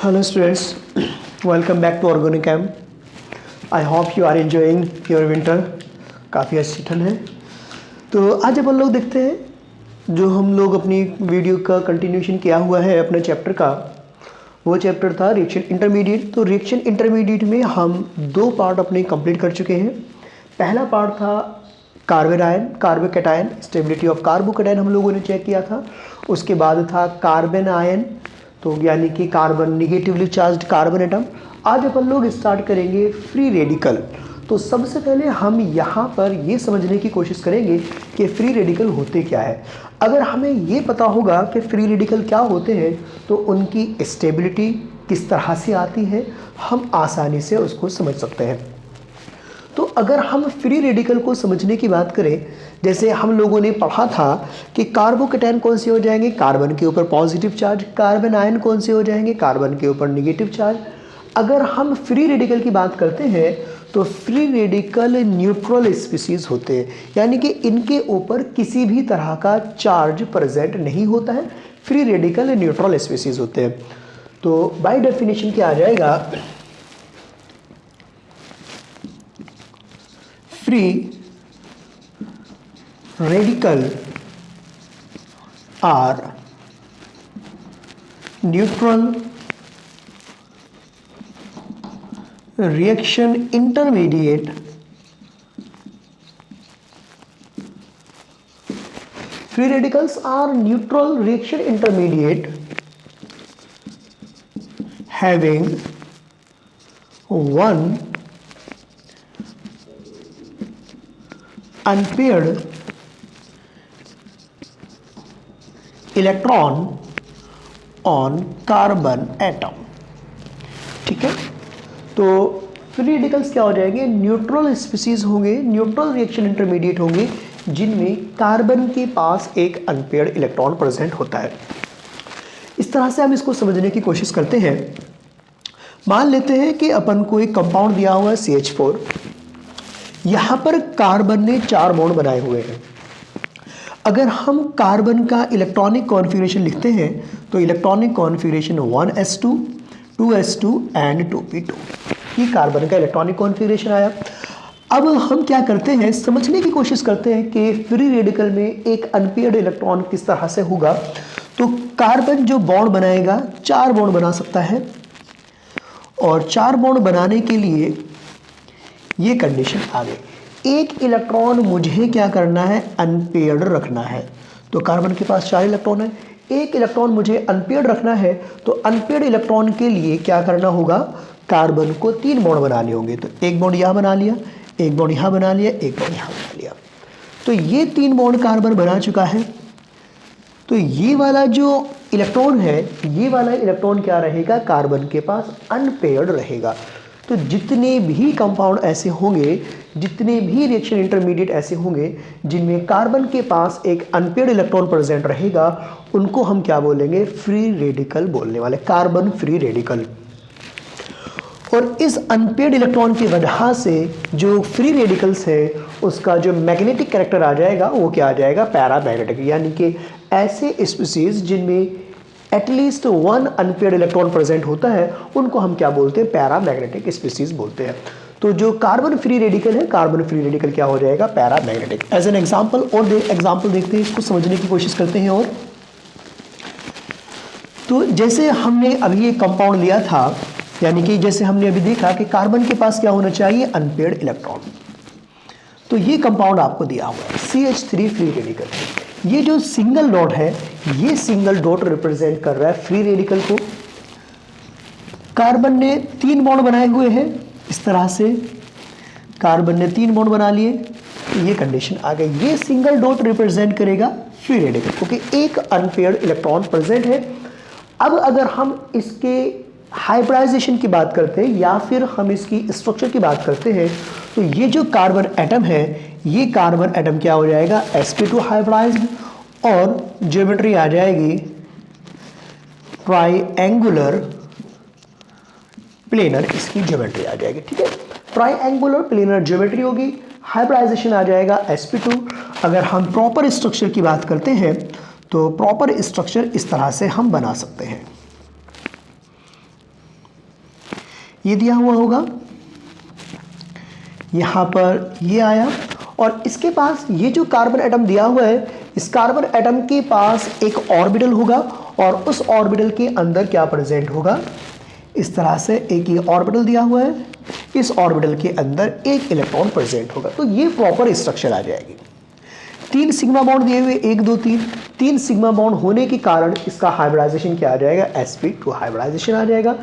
Hello students, welcome back to Organic Camp. I hope you are enjoying your winter. काफ़ी अच्छी ठंड है। तो आज अपन लोग देखते हैं जो हम लोग अपनी वीडियो का कंटिन्यूशन किया हुआ है अपने चैप्टर का, वो चैप्टर था रिएक्शन इंटरमीडिएट। तो रिएक्शन इंटरमीडिएट में हम दो पार्ट अपने कंप्लीट कर चुके हैं। पहला पार्ट था carbon ion, carbocation, stability of carbocation हम लोगों ने चेक किया था। उसके बाद था कार्बन आयन, तो यानी कि carbon negatively charged carbon atom. आज अपन लोग स्टार्ट करेंगे फ्री रेडिकल। तो सबसे पहले हम यहाँ पर ये समझने की कोशिश करेंगे कि फ्री रेडिकल होते क्या है। अगर हमें ये पता होगा कि फ्री रेडिकल क्या होते हैं तो उनकी स्टेबिलिटी किस तरह से आती है हम आसानी से उसको समझ सकते हैं। तो अगर हम फ्री रेडिकल को समझने की बात करें, जैसे हम लोगों ने पढ़ा था कि कार्बोकैटायन कौन से हो जाएंगे, कार्बन के ऊपर पॉजिटिव चार्ज, कार्बन आयन कौन से हो जाएंगे, कार्बन के ऊपर निगेटिव चार्ज। अगर हम फ्री रेडिकल की बात करते हैं तो फ्री रेडिकल न्यूट्रल स्पीसीज होते हैं, यानी कि इनके ऊपर किसी भी तरह का चार्ज प्रेजेंट नहीं होता है। फ्री रेडिकल न्यूट्रल स्पीसीज होते हैं। तो बाय डेफिनेशन क्या आ जाएगा, free radical are neutral reaction intermediate free radicals are neutral reaction intermediate having one unpaired electron on carbon atom. ठीक है, तो फ्री रेडिकल्स क्या हो जाएंगे, न्यूट्रल स्पीसीज होंगे, न्यूट्रल रिएक्शन इंटरमीडिएट होंगे जिनमें कार्बन के पास एक अनपेयर्ड इलेक्ट्रॉन प्रेजेंट होता है। इस तरह से हम इसको समझने की कोशिश करते हैं। मान लेते हैं कि अपन को एक कंपाउंड दिया हुआ है CH4। यहाँ पर कार्बन ने 4 बॉन्ड बनाए हुए हैं। अगर हम कार्बन का इलेक्ट्रॉनिक कॉन्फ़िगरेशन लिखते हैं तो electronic configuration 1s2, 2s2 and 2p2, ये कार्बन का इलेक्ट्रॉनिक कॉन्फ़िगरेशन आया। अब हम क्या करते हैं, समझने की कोशिश करते हैं कि फ्री रेडिकल में एक अनपेयर्ड इलेक्ट्रॉन किस तरह से होगा। तो कार्बन जो बॉन्ड बनाएगा 4 बॉन्ड बना सकता है, और 4 बॉन्ड बनाने के लिए ये कंडीशन आ गई, एक इलेक्ट्रॉन मुझे क्या करना है, अनपेयर्ड रखना है। तो कार्बन के पास 4 इलेक्ट्रॉन है, एक इलेक्ट्रॉन मुझे अनपेयर्ड रखना है। तो अनपेयर्ड इलेक्ट्रॉन के लिए क्या करना होगा, कार्बन को 3 बॉन्ड बनाने होंगे। तो एक बॉन्ड यहाँ बना लिया, एक बॉन्ड यहाँ बना लिया, एक बॉन्ड यहाँ बना लिया। तो ये 3 बॉन्ड कार्बन बना चुका है। तो ये वाला जो इलेक्ट्रॉन है, ये वाला इलेक्ट्रॉन क्या रहेगा, कार्बन के पास अनपेयर्ड रहेगा। तो जितने भी कंपाउंड ऐसे होंगे, जितने भी रिएक्शन इंटरमीडिएट ऐसे होंगे जिनमें कार्बन के पास एक अनपेयर्ड इलेक्ट्रॉन प्रेजेंट रहेगा, उनको हम क्या बोलेंगे, फ्री रेडिकल बोलने वाले, कार्बन फ्री रेडिकल। और इस अनपेयर्ड इलेक्ट्रॉन की वजह से जो फ्री रेडिकल्स है उसका जो मैग्नेटिक कैरेक्टर आ जाएगा वो क्या आ जाएगा, पैरामैग्नेटिक। यानी कि ऐसे स्पीसीज जिनमें एटलीस्ट 1 अनपेयर्ड इलेक्ट्रॉन प्रेजेंट होता है उनको हम क्या बोलते हैं, पैरामैग्नेटिक स्पीसीज बोलते हैं। तो जो कार्बन फ्री रेडिकल है, कार्बन फ्री रेडिकल क्या हो जाएगा, पैरामैग्नेटिक। एज एन एग्जांपल और एग्जांपल देखते हैं, इसको समझने की कोशिश करते हैं। और तो जैसे हमने अभी एक कंपाउंड लिया था, यानी कि जैसे हमने अभी देखा कि कार्बन के पास क्या होना चाहिए, अनपेयर्ड इलेक्ट्रॉन। तो ये कंपाउंड आपको दिया हुआ है CH3 फ्री रेडिकल। ये जो सिंगल डॉट है, ये सिंगल डॉट रिप्रेजेंट कर रहा है फ्री रेडिकल को। कार्बन ने 3 बॉन्ड बनाए हुए हैं, इस तरह से कार्बन ने 3 बॉन्ड बना लिए। तो ये कंडीशन आ गई, ये सिंगल डॉट रिप्रेजेंट करेगा फ्री रेडिकल, क्योंकि एक अनपेयर्ड इलेक्ट्रॉन प्रेजेंट है। अब अगर हम इसके हाइब्रिडाइजेशन की बात करते हैं या फिर हम इसकी स्ट्रक्चर की बात करते हैं, तो ये जो कार्बन एटम है, ये कार्बन एटम क्या हो जाएगा, sp2 हाइब्रिडाइज्ड, और ज्योमेट्री आ जाएगी ट्राइएंगुलर प्लेनर, इसकी ज्योमेट्री आ जाएगी। ठीक है, ट्राइएंगुलर प्लेनर ज्योमेट्री होगी, हाइब्रिडाइजेशन आ जाएगा sp2। अगर हम प्रॉपर स्ट्रक्चर की बात करते हैं तो प्रॉपर स्ट्रक्चर इस तरह से हम बना सकते हैं। ये दिया हुआ होगा, यहाँ पर ये आया, और इसके पास ये जो कार्बन एटम दिया हुआ है, इस कार्बन एटम के पास एक ऑर्बिटल होगा, और उस ऑर्बिटल के अंदर क्या प्रेजेंट होगा, इस तरह से एक ये ऑर्बिटल दिया हुआ है, इस ऑर्बिटल के अंदर एक इलेक्ट्रॉन प्रेजेंट होगा। तो ये प्रॉपर स्ट्रक्चर आ जाएगी। 3 सिग्मा बॉन्ड दिए हुए, 1 2 3 सिग्मा बॉन्ड होने के कारण इसका हाइब्रिडाइजेशन क्या आ जाएगा, sp2 हाइब्रिडाइजेशन आ जाएगा,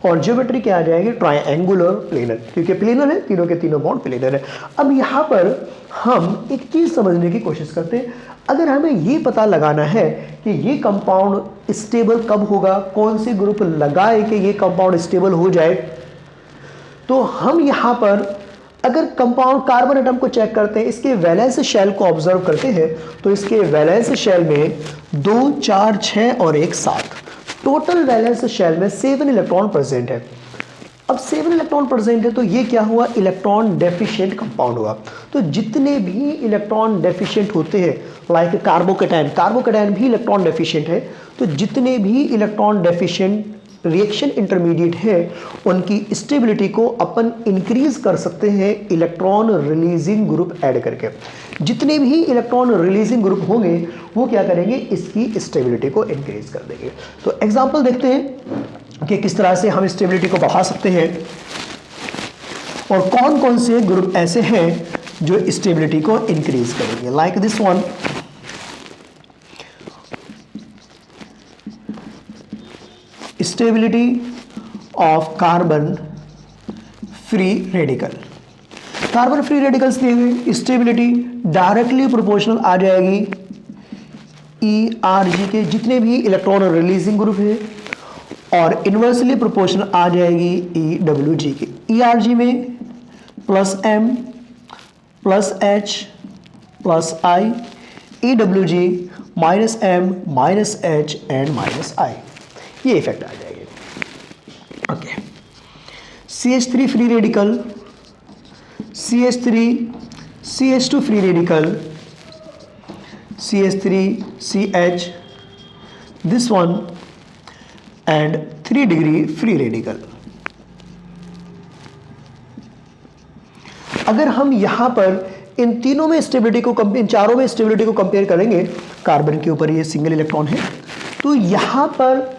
और ज्योमेट्री क्या आ जाएगी, ट्रायंगुलर प्लेनर, क्योंकि प्लेनर है, तीनों के तीनों बॉन्ड प्लेनर है। अब यहाँ पर हम एक चीज़ समझने की कोशिश करते हैं, अगर हमें ये पता लगाना है कि ये कंपाउंड स्टेबल कब होगा, कौन से ग्रुप लगाए कि ये कंपाउंड स्टेबल हो जाए, तो हम यहाँ पर अगर कंपाउंड कार्बन एटम को चेक करते हैं, इसके वैलेंस शेल को ऑब्जर्व करते हैं, तो इसके वैलेंस शेल में 2 4 6 और 1 7, टोटल वैलेंस शेल में 7 इलेक्ट्रॉन प्रेजेंट है। अब 7 इलेक्ट्रॉन प्रेजेंट है, तो ये क्या हुआ, इलेक्ट्रॉन डेफिशिएंट कंपाउंड हुआ। तो जितने भी इलेक्ट्रॉन डेफिशिएंट होते हैं, लाइक कार्बोकेटायन भी इलेक्ट्रॉन डेफिशिएंट है, तो जितने भी इलेक्ट्रॉन डेफिशिएंट रिएक्शन इंटरमीडिएट है, उनकी स्टेबिलिटी को अपन इंक्रीज कर सकते हैं इलेक्ट्रॉन रिलीजिंग ग्रुप ऐड करके। जितने भी इलेक्ट्रॉन रिलीजिंग ग्रुप होंगे वो क्या करेंगे, इसकी स्टेबिलिटी को इंक्रीज कर देंगे। तो एग्जांपल देखते हैं कि किस तरह से हम स्टेबिलिटी को बढ़ा सकते हैं, और कौन कौन से ग्रुप ऐसे हैं जो स्टेबिलिटी को इंक्रीज करेंगे। Like this one, stability of carbon free radical. Carbon free radicals दिए हुए, स्टेबिलिटी डायरेक्टली प्रोपोर्शनल आ जाएगी ERG के जितने भी इलेक्ट्रॉन रिलीजिंग ग्रुप है, और इन्वर्सली प्रोपोर्शनल आ जाएगी EWG के। ERG में +M +H +I, EWG -M -H and -I, ये इफेक्ट आ जाएंगे। Okay, CH3 free radical, CH3 CH2 free radical, CH3 CH, this one, and 3 degree free radical. अगर हम यहां पर इन तीनों में स्टेबिलिटी को इन चारों में स्टेबिलिटी को कंपेयर करेंगे, कार्बन के ऊपर ये सिंगल इलेक्ट्रॉन है, तो यहां पर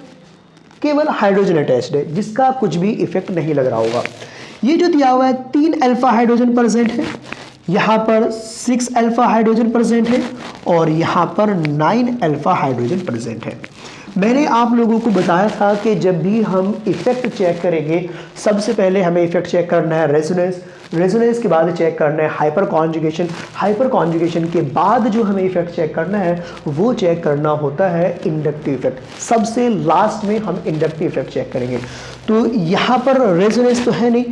केवल हाइड्रोजन अटैच्ड है, जिसका कुछ भी इफेक्ट नहीं लग रहा होगा। ये जो दिया हुआ है 3 अल्फा हाइड्रोजन प्रेजेंट है, यहाँ पर 6 अल्फा हाइड्रोजन प्रेजेंट है, और यहाँ पर 9 अल्फा हाइड्रोजन प्रेजेंट है। मैंने आप लोगों को बताया था कि जब भी हम इफेक्ट चेक करेंगे, सबसे पहले हमें इफेक्ट चेक करना है रेजोनेंस के बाद चेक करना है हाइपर कॉन्जुगेशन के बाद जो हमें इफेक्ट चेक करना है वो चेक करना होता है इंडक्टिव इफेक्ट। सबसे लास्ट में हम इंडक्टिव इफेक्ट चेक करेंगे। तो यहाँ पर रेजोनेंस तो है नहीं,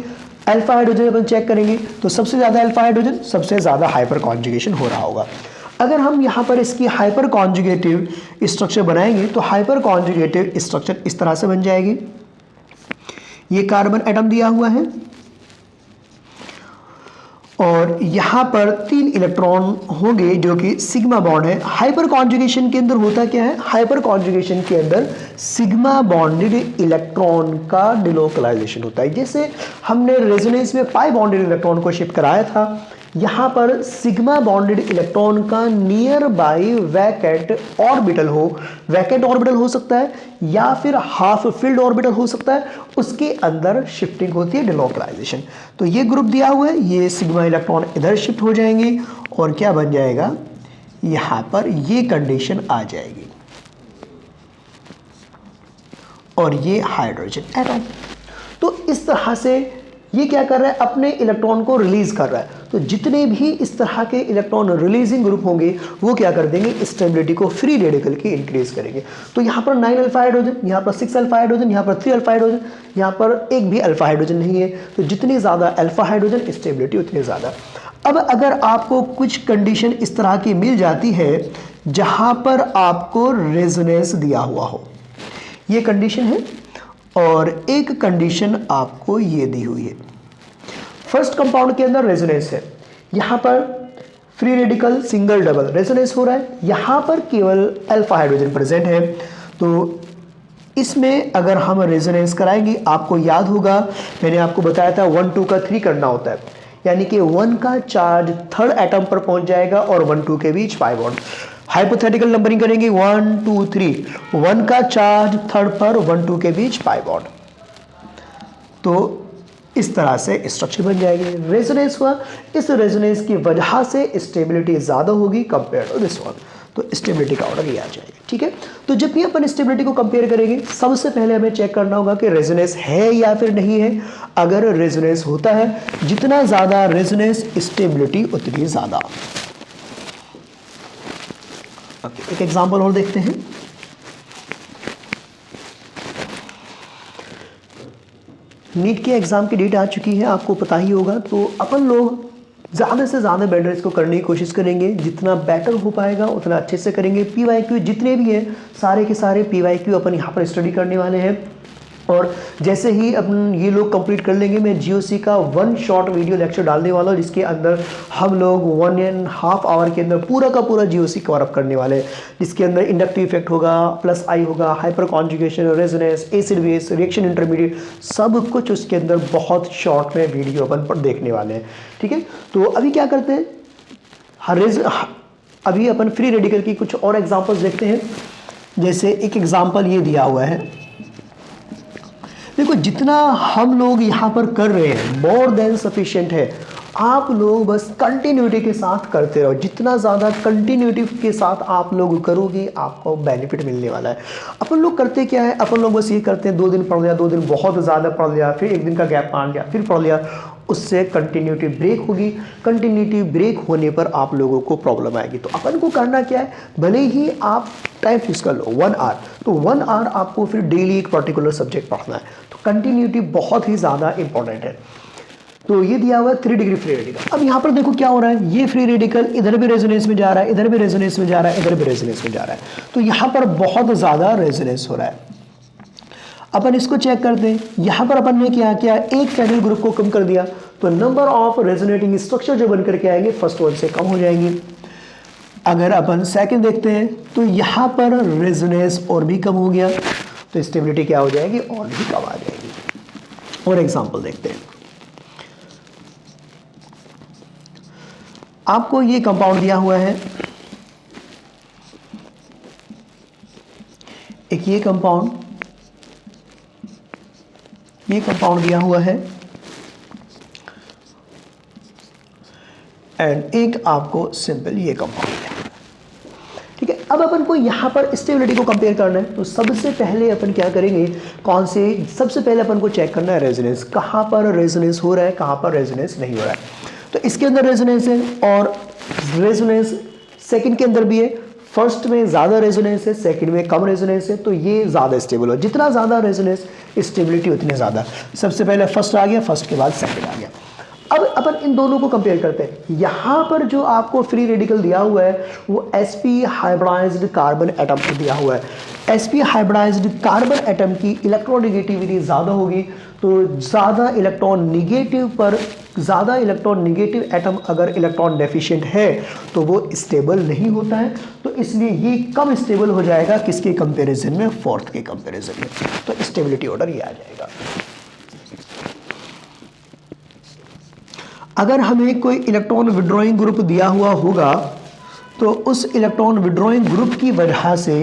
अल्फा हाइड्रोजन अपन चेक करेंगे तो सबसे ज़्यादा अल्फा हाइड्रोजन, सबसे ज़्यादा हाइपर कॉन्जुगेशन हो रहा होगा। अगर हम यहाँ पर इसकी हाइपर कॉन्जुगेटिव स्ट्रक्चर बनाएंगे तो हाइपर कॉन्जुगेटिव स्ट्रक्चर इस तरह से बन जाएगी। ये कार्बन एटम दिया हुआ है और यहाँ पर 3 इलेक्ट्रॉन होंगे जो कि सिग्मा बॉन्ड है। हाइपर कॉन्जुगेशन के अंदर होता क्या है, हाइपर कॉन्जुगेशन के अंदर सिग्मा बॉन्डेड इलेक्ट्रॉन का डिलोकलाइजेशन होता है। जैसे हमने रेजोनेंस में पाई बॉन्डेड इलेक्ट्रॉन को शिफ्ट कराया था, यहाँ पर सिग्मा बॉन्डेड इलेक्ट्रॉन का नियर बाई वैकेंट ऑर्बिटल हो सकता है या फिर हाफ फिल्ड ऑर्बिटल हो सकता है, उसके अंदर शिफ्टिंग होती है डिलोकलाइजेशन। तो ये ग्रुप दिया हुआ है, ये सिग्मा इलेक्ट्रॉन इधर शिफ्ट हो जाएंगे और क्या बन जाएगा, यहाँ पर ये कंडीशन आ जाएगी और ये हाइड्रोजन एटम। तो इस तरह से ये क्या कर रहा है, अपने इलेक्ट्रॉन को रिलीज कर रहा है। तो जितने भी इस तरह के इलेक्ट्रॉन रिलीजिंग ग्रुप होंगे वो क्या कर देंगे, स्टेबिलिटी को फ्री रेडिकल की इंक्रीज करेंगे। तो यहाँ पर 9 अल्फा हाइड्रोजन, यहाँ पर 6 अल्फा हाइड्रोजन, यहाँ पर 3 अल्फा हाइड्रोजन, यहाँ पर एक भी अल्फा हाइड्रोजन नहीं है। तो जितनी ज़्यादा अल्फा हाइड्रोजन स्टेबिलिटी उतनी ज़्यादा। अब अगर आपको कुछ कंडीशन इस तरह की मिल जाती है जहाँ पर आपको रेजोनेंस दिया हुआ हो, ये कंडीशन है, और एक कंडीशन आपको ये दी हुई है। फर्स्ट कंपाउंड के अंदर रेजोनेंस है, यहाँ पर free radical single double resonance हो रहा है, यहाँ पर केवल अल्फा हाइड्रोजन प्रेजेंट है। तो इसमें अगर हम रेजोनेंस कराएंगे, आपको याद होगा मैंने आपको बताया था 1 2 का 3 करना होता है, यानी कि 1 का चार्ज थर्ड एटम पर पहुंच जाएगा और 1 2 के बीच पाई बॉन्ड। हाइपोथेटिकल नंबरिंग करेंगे 1 2 3, 1 का चार्ज थर्ड पर 1 2 के बीच पाई बॉन्ड। तो इस तरह से स्ट्रक्चर बन जाएगी। रेजोनेंस हुआ, इस रेजोनेंस की वजह से स्टेबिलिटी ज़्यादा होगी कंपेयर टू दिस वन, तो स्टेबिलिटी का ऑर्डर ये आ जाएगा। ठीक है, तो जब भी अपन स्टेबिलिटी को कंपेयर करेंगे सबसे पहले हमें चेक करना होगा कि रेजोनेंस है या फिर नहीं है। अगर रेजोनेंस होता है, जितना ज़्यादा रेजोनेंस स्टेबिलिटी उतनी ज़्यादा। एक एग्जाम्पल और देखते हैं। नीट के एग्ज़ाम की डेट आ चुकी है, आपको पता ही होगा। तो अपन लोग ज़्यादा से ज़्यादा बेटर इसको करने की कोशिश करेंगे, जितना बेटर हो पाएगा उतना अच्छे से करेंगे। PYQ जितने भी हैं सारे के सारे PYQ अपन यहाँ पर स्टडी करने वाले हैं, और जैसे ही अपन ये लोग कंप्लीट कर लेंगे मैं GOC का 1 शॉर्ट वीडियो लेक्चर डालने वाला हूँ, जिसके अंदर हम लोग 1.5 आवर के अंदर पूरा का पूरा GOC कवर अप करने वाले हैं, जिसके अंदर इंडक्टिव इफेक्ट होगा, +I होगा, hyper conjugation, resonance, acid base, reaction intermediate, सब कुछ उसके अंदर बहुत शॉर्ट में वीडियो अपन पर देखने वाले हैं। ठीक है, तो अभी क्या करते हैं, अभी अपन फ्री रेडिकल की कुछ और एग्जाम्पल्स देखते हैं। जैसे एक एग्जाम्पल ये दिया हुआ है, देखो जितना हम लोग यहाँ पर कर रहे हैं मोर देन सफिशिएंट है। आप लोग बस कंटिन्यूटी के साथ करते रहो, जितना ज़्यादा कंटिन्यूटी के साथ आप लोग करोगे आपको बेनिफिट मिलने वाला है। अपन लोग करते क्या है, अपन लोग बस ये करते हैं 2 दिन पढ़ लिया, 2 दिन बहुत ज़्यादा पढ़ लिया, फिर 1 दिन का गैप मान लिया, फिर पढ़ लिया, उससे कंटिन्यूटी ब्रेक होगी। कंटिन्यूटी ब्रेक होने पर आप लोगों को प्रॉब्लम आएगी। तो अपन को करना क्या है, भले ही आप टाइम फिक्स कर लो 1 आवर, तो 1 आवर आपको फिर डेली एक पर्टिकुलर सब्जेक्ट पढ़ना है। तो कंटिन्यूटी बहुत ही ज़्यादा इंपॉर्टेंट है। तो ये दिया हुआ है 3 डिग्री फ्री रेडिकल। अब यहाँ पर देखो क्या हो रहा है, ये फ्री रेडिकल इधर भी रेजोनेंस में जा रहा है, इधर भी रेजोनेंस में जा रहा है, इधर भी रेजोनेंस में जा रहा है। तो यहाँ पर बहुत ज़्यादा रेजोनेंस हो रहा है। अपन इसको चेक करते हैं। यहाँ पर अपन ने क्या किया, एक फेनिल ग्रुप को कम कर दिया, तो नंबर ऑफ रेजोनेटिंग स्ट्रक्चर जो बनकर के आएंगे फर्स्ट वन से कम हो जाएंगी। अगर अपन सेकंड देखते हैं तो यहाँ पर रेजोनेंस और भी कम हो गया, तो स्टेबिलिटी क्या हो जाएगी, और भी कम आ जाएगी। और एग्जाम्पल देखते हैं। आपको ये कंपाउंड दिया हुआ है, एक ये कंपाउंड दिया हुआ है, एंड एक आपको सिंपल ये कंपाउंड है। ठीक है, अब अपन को यहाँ पर स्टेबिलिटी को कंपेयर करना है। तो सबसे पहले अपन क्या करेंगे, सबसे पहले अपन को चेक करना है रेजोनेंस, कहाँ पर रेजोनेंस हो रहा है, कहाँ पर रेजोनेंस नहीं हो रहा है। तो इसके अंदर रेजोनेंस है, और रेजोनेंस सेकंड के अंदर भी है। फर्स्ट में ज़्यादा रेजोनेंस है, सेकंड में कम रेजोनेंस है, तो ये ज़्यादा स्टेबल हो। जितना ज़्यादा रेजोनेंस स्टेबिलिटी उतनी ज़्यादा। सबसे पहले फर्स्ट आ गया, फर्स्ट के बाद सेकंड आ गया। अब अपन इन दोनों को कंपेयर करते हैं। यहाँ पर जो आपको फ्री रेडिकल दिया हुआ है वो sp हाइब्रिडाइज्ड कार्बन एटम को दिया हुआ है। sp हाइब्रिडाइज्ड कार्बन एटम की इलेक्ट्रोनेगेटिविटी ज़्यादा होगी, तो ज़्यादा इलेक्ट्रॉन निगेटिव एटम अगर इलेक्ट्रॉन डेफिशिएंट है तो वो स्टेबल नहीं होता है। तो इसलिए ये कम स्टेबल हो जाएगा किसके कंपैरिजन में, फोर्थ के कंपैरिजन में। तो स्टेबिलिटी ऑर्डर ये आ जाएगा। अगर हमें कोई इलेक्ट्रॉन विड्रॉइंग ग्रुप दिया हुआ होगा तो उस इलेक्ट्रॉन विड्रॉइंग ग्रुप की वजह से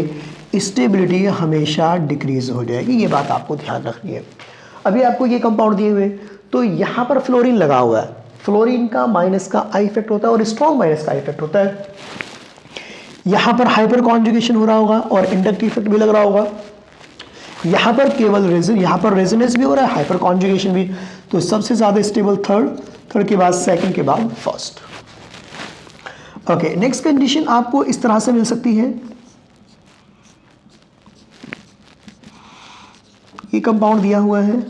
स्टेबिलिटी हमेशा डिक्रीज हो जाएगी। ये बात आपको ध्यान रखनी है। अभी आपको ये कंपाउंड दिए हुए, तो यहाँ पर फ्लोरीन लगा हुआ है। फ्लोरीन का माइनस का आई इफेक्ट होता है और स्ट्रॉन्ग माइनस का आई इफेक्ट होता है। यहाँ पर हाइपर कॉन्जुगेशन हो रहा होगा और इंडक्टिव इफेक्ट भी लग रहा होगा। यहाँ पर केवल रेजोनेंस भी हो रहा है, हाइपर कॉन्जुगेशन भी। तो सबसे ज़्यादा स्टेबल थर्ड के बाद सेकंड के बाद फर्स्ट। ओके, नेक्स्ट कंडीशन आपको इस तरह से मिल सकती है। ये कंपाउंड दिया हुआ है,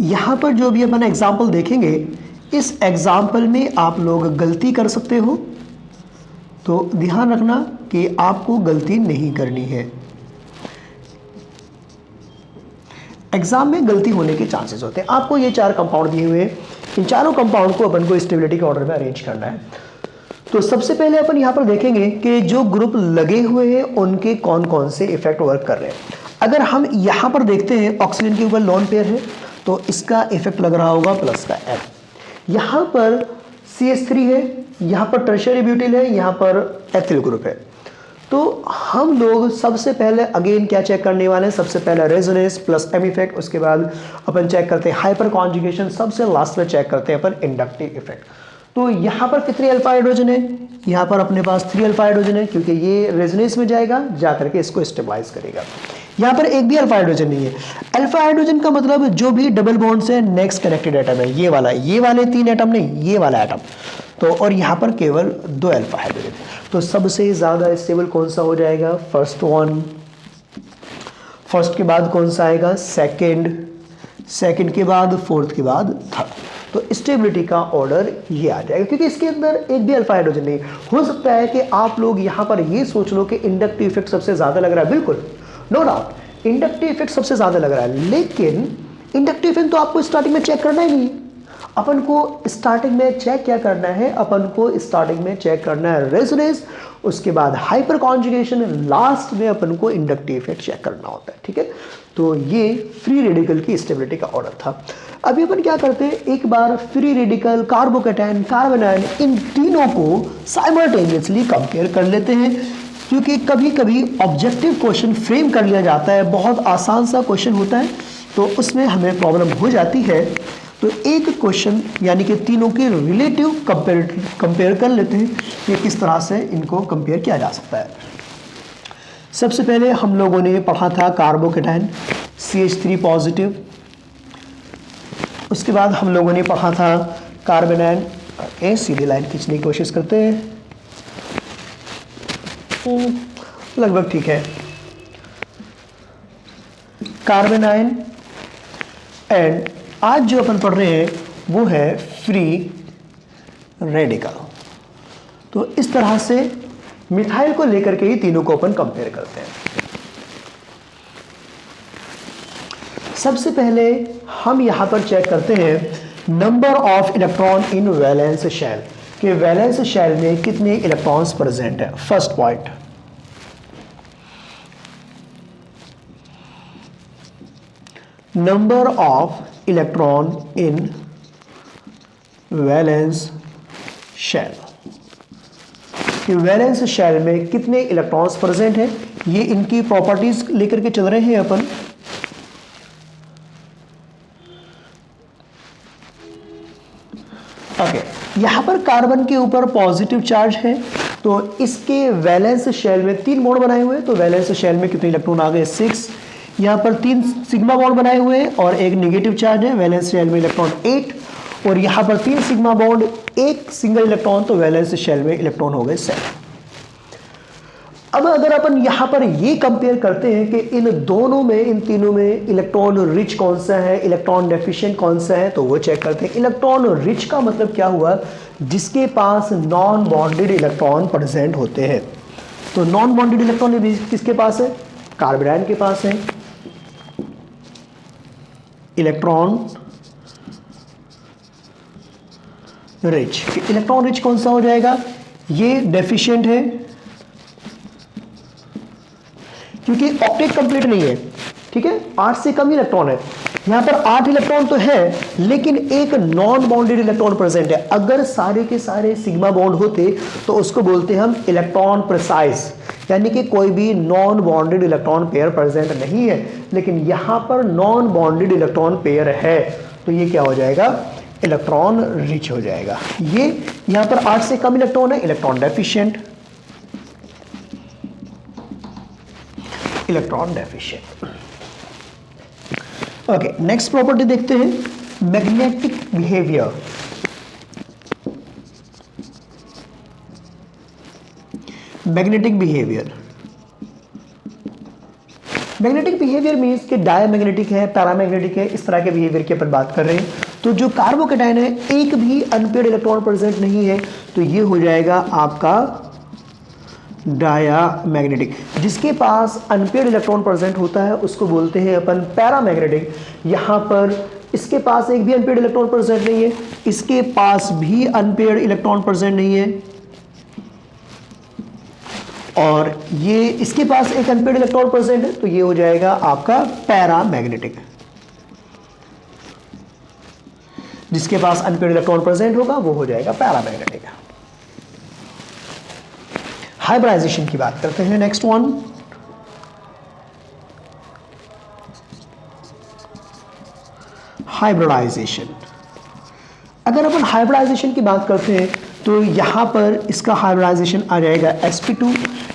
यहाँ पर जो भी अपन एग्जाम्पल देखेंगे, इस एग्जाम्पल में आप लोग गलती कर सकते हो, तो ध्यान रखना कि आपको गलती नहीं करनी है। एग्जाम में गलती होने के चांसेस होते हैं। आपको ये 4 कंपाउंड दिए हुए हैं, इन चारों कंपाउंड को अपन को स्टेबिलिटी के ऑर्डर में अरेंज करना है। तो सबसे पहले अपन यहाँ पर देखेंगे कि जो ग्रुप लगे हुए हैं उनके कौन कौन से इफेक्ट वर्क कर रहे हैं। अगर हम यहाँ पर देखते हैं ऑक्सीजन के ऊपर लोन पेयर है तो इसका इफेक्ट लग रहा होगा प्लस का F। यहाँ पर CH3 है, यहाँ पर टर्शियरी ब्यूटिल है, यहाँ पर एथिल ग्रुप है। तो हम लोग सबसे पहले अगेन क्या चेक करने वाले हैं, सबसे पहले रेजोनेंस प्लस एम इफेक्ट, उसके बाद अपन चेक करते हैं हाइपर कॉन्जुगेशन, सबसे लास्ट में चेक करते हैं अपन इंडक्टिव इफेक्ट। तो यहाँ पर कितने अल्फा हाइड्रोजन है, यहाँ पर अपने पास 3 अल्फा हाइड्रोजन है क्योंकि ये रेजोनेंस में जाएगा, जाकर के इसको स्टेबलाइज करेगा। यहाँ पर एक भी अल्फा हाइड्रोजन नहीं है। अल्फा हाइड्रोजन का मतलब जो भी डबल बॉन्ड से नेक्स्ट कनेक्टेड एटम है, ये वाला, ये वाले 3 एटम नहीं, ये वाला एटम। तो और यहाँ पर केवल 2 अल्फा हाइड्रोजन। तो सबसे ज़्यादा स्टेबल कौन सा हो जाएगा, फर्स्ट वन। फर्स्ट के बाद कौन सा आएगा, सेकंड, सेकंड के बाद फोर्थ के बाद थर्ड। तो स्टेबिलिटी का ऑर्डर ये आ जाएगा क्योंकि इसके अंदर एक भी अल्फा हाइड्रोजन नहीं। हो सकता है कि आप लोग यहाँ पर ये सोच लो कि इंडक्टिव इफेक्ट सबसे ज़्यादा लग रहा है, बिल्कुल नो डाउट इंडक्टिव इफेक्ट सबसे ज़्यादा लग रहा है, लेकिन इंडक्टिव इफेक्ट तो आपको स्टार्टिंग में चेक करना ही नहीं। अपन को स्टार्टिंग में चेक क्या करना है, अपन को स्टार्टिंग में चेक करना है रेजोनेंस, उसके बाद हाइपर कॉन्जुगेशन, लास्ट में अपन को इंडक्टिव इफेक्ट चेक करना होता है। ठीक है, तो ये फ्री रेडिकल की स्टेबिलिटी का ऑर्डर था। अभी अपन क्या करते हैं, एक बार free radical, carbocation, carbon ion, इन तीनों को साइमल्टेनियसली कंपेयर कर लेते हैं क्योंकि कभी कभी ऑब्जेक्टिव क्वेश्चन फ्रेम कर लिया जाता है, बहुत आसान सा क्वेश्चन होता है तो उसमें हमें प्रॉब्लम हो जाती है। तो एक क्वेश्चन यानी कि तीनों के रिलेटिव कंपेयर कर लेते हैं कि किस तरह से इनको कंपेयर किया जा सकता है। सबसे पहले हम लोगों ने पढ़ा था कार्बोकैटायन CH3 पॉजिटिव, उसके बाद हम लोगों ने पढ़ा था कार्बन आयन। सीधी लाइन खींचने की कोशिश करते हैं, लगभग ठीक है। कार्बन आयन एंड आज जो अपन पढ़ रहे हैं वो है फ्री रेडिकल। तो इस तरह से मिथाइल को लेकर के ही तीनों को अपन कंपेयर करते हैं। सबसे पहले हम यहां पर चेक करते हैं number of electron in valence shell, कि वैलेंस शेल में कितने इलेक्ट्रॉन्स प्रेजेंट है। First point, number of electron in valence shell, कि वैलेंस शेल में कितने इलेक्ट्रॉन्स प्रेजेंट हैं, ये इनकी प्रॉपर्टीज लेकर के चल रहे हैं अपन। ओके, यहां पर कार्बन के ऊपर पॉजिटिव चार्ज है तो इसके वैलेंस शेल में 3 बॉन्ड बनाए हुए हैं, तो वैलेंस शेल में कितने इलेक्ट्रॉन आ गए, 6। यहाँ पर 3 सिग्मा बॉन्ड बनाए हुए हैं और एक नेगेटिव चार्ज है, वैलेंस शेल में इलेक्ट्रॉन 8, और यहाँ पर 3 सिग्मा बॉन्ड, एक सिंगल इलेक्ट्रॉन, तो वैलेंस शेल में इलेक्ट्रॉन हो गए 7। अब अगर अपन यहाँ पर ये कंपेयर करते हैं कि इन दोनों में, इन तीनों में इलेक्ट्रॉन रिच कौन सा है, इलेक्ट्रॉन डेफिशिएंट कौन सा है, तो वो चेक करते हैं। इलेक्ट्रॉन रिच का मतलब क्या हुआ, जिसके पास नॉन बॉन्डेड इलेक्ट्रॉन प्रेजेंट होते हैं। तो नॉन बॉन्डेड इलेक्ट्रॉन किसके पास है, कार्बन आयन के पास है। इलेक्ट्रॉन रिच, इलेक्ट्रॉन रिच कौन सा हो जाएगा, ये डेफिशिएंट है क्योंकि ऑक्टेट कंप्लीट नहीं है। ठीक है, 8 से कम इलेक्ट्रॉन है, यहां पर 8 इलेक्ट्रॉन तो है लेकिन एक नॉन बॉन्डेड इलेक्ट्रॉन प्रेजेंट है। अगर सारे के सारे सिग्मा बॉन्ड होते तो उसको बोलते हैं हम इलेक्ट्रॉन प्रिसाइज, यानी कि कोई भी non bonded electron pair present नहीं है, लेकिन यहां पर नॉन बॉन्डेड इलेक्ट्रॉन पेयर है तो ये क्या हो जाएगा, इलेक्ट्रॉन रिच हो जाएगा। ये यहां पर 8 से कम इलेक्ट्रॉन है, electron deficient, electron deficient. Okay, next property देखते हैं, magnetic behaviour. Magnetic behaviour, magnetic behaviour means कि डायमैग्नेटिक है, पैरामैग्नेटिक है, इस तरह के बिहेवियर की अपन बात कर रहे हैं। तो जो कार्बोकैटायन है, एक भी अनपेयर्ड इलेक्ट्रॉन प्रेजेंट नहीं है, तो ये हो जाएगा आपका डायामैग्नेटिक। जिसके पास अनपेयर्ड इलेक्ट्रॉन प्रेजेंट होता है उसको बोलते हैं अपन पैरामैग्नेटिक। यहाँ पर इसके पास एक भी अनपेयर्ड इलेक्ट्रॉन प्रेजेंट नहीं है, इसके पास भी अनपेयर्ड इलेक्ट्रॉन प्रेजेंट नहीं है, और ये इसके पास एक अनपेयर्ड इलेक्ट्रॉन प्रेजेंट है, तो ये हो जाएगा आपका पैरामैग्नेटिक। जिसके पास अनपेयर्ड इलेक्ट्रॉन प्रेजेंट होगा वो हो जाएगा पैरामैग्नेटिक। हाइब्रिडाइजेशन की बात करते हैं, नेक्स्ट वन। हाइब्रिडाइजेशन। अगर अपन हाइब्रिडाइजेशन की बात करते हैं तो यहां पर इसका हाइब्रिडाइजेशन आ जाएगा sp2,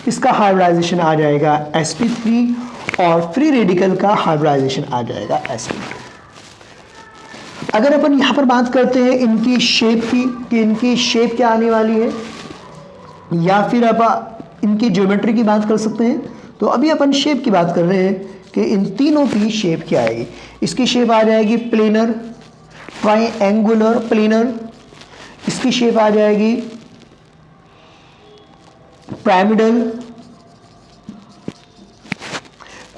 इसका हाइब्रिडाइजेशन आ जाएगा sp3, और फ्री रेडिकल का हाइब्रिडाइजेशन आ जाएगा sp2। अगर अपन यहां पर बात करते हैं इनकी शेप की, कि इनकी शेप क्या आने वाली है, या फिर आप इनकी ज्योमेट्री की बात कर सकते हैं, तो अभी अपन शेप की बात कर रहे हैं कि इन तीनों की शेप क्या आएगी। इसकी शेप आ जाएगी प्लेनर, ट्राइएंगुलर प्लेनर। इसकी शेप आ जाएगी पिरामिडल।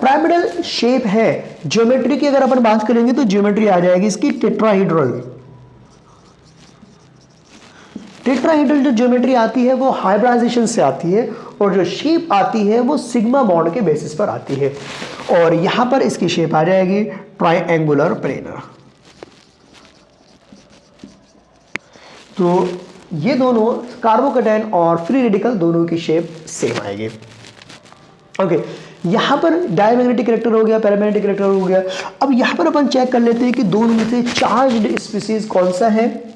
पिरामिडल शेप है। ज्योमेट्री की अगर अपन बात करेंगे तो ज्योमेट्री आ जाएगी इसकी टेट्राहेड्रल। टेट्राहेड्रल जो ज्योमेट्री आती है वो हाइब्रिडाइजेशन से आती है, और जो शेप आती है वो सिग्मा बॉन्ड के बेसिस पर आती है, और यहां पर इसकी शेप आ जाएगी ट्राइएंगुलर प्लेनर। तो ये दोनों कार्बोकैटायन और फ्री रेडिकल दोनों की शेप सेम आएगी। ओके, यहां पर डायमैग्नेटिक कैरेक्टर हो गया, पैरामैग्नेटिक कैरेक्टर हो गया। अब यहां पर अपन चेक कर लेते हैं कि दोनों में से चार्ज्ड स्पीसीज कौन सा है।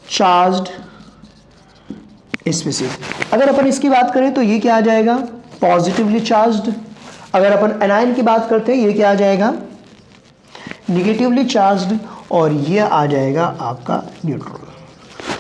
चार्ज्ड स्पीसीज, अगर अपन इसकी बात करें तो ये क्या आ जाएगा, पॉजिटिवली चार्ज्ड। अगर अपन एनायन की बात करते हैं ये क्या आ जाएगा, निगेटिवली चार्ज्ड, और ये आ जाएगा आपका न्यूट्रल।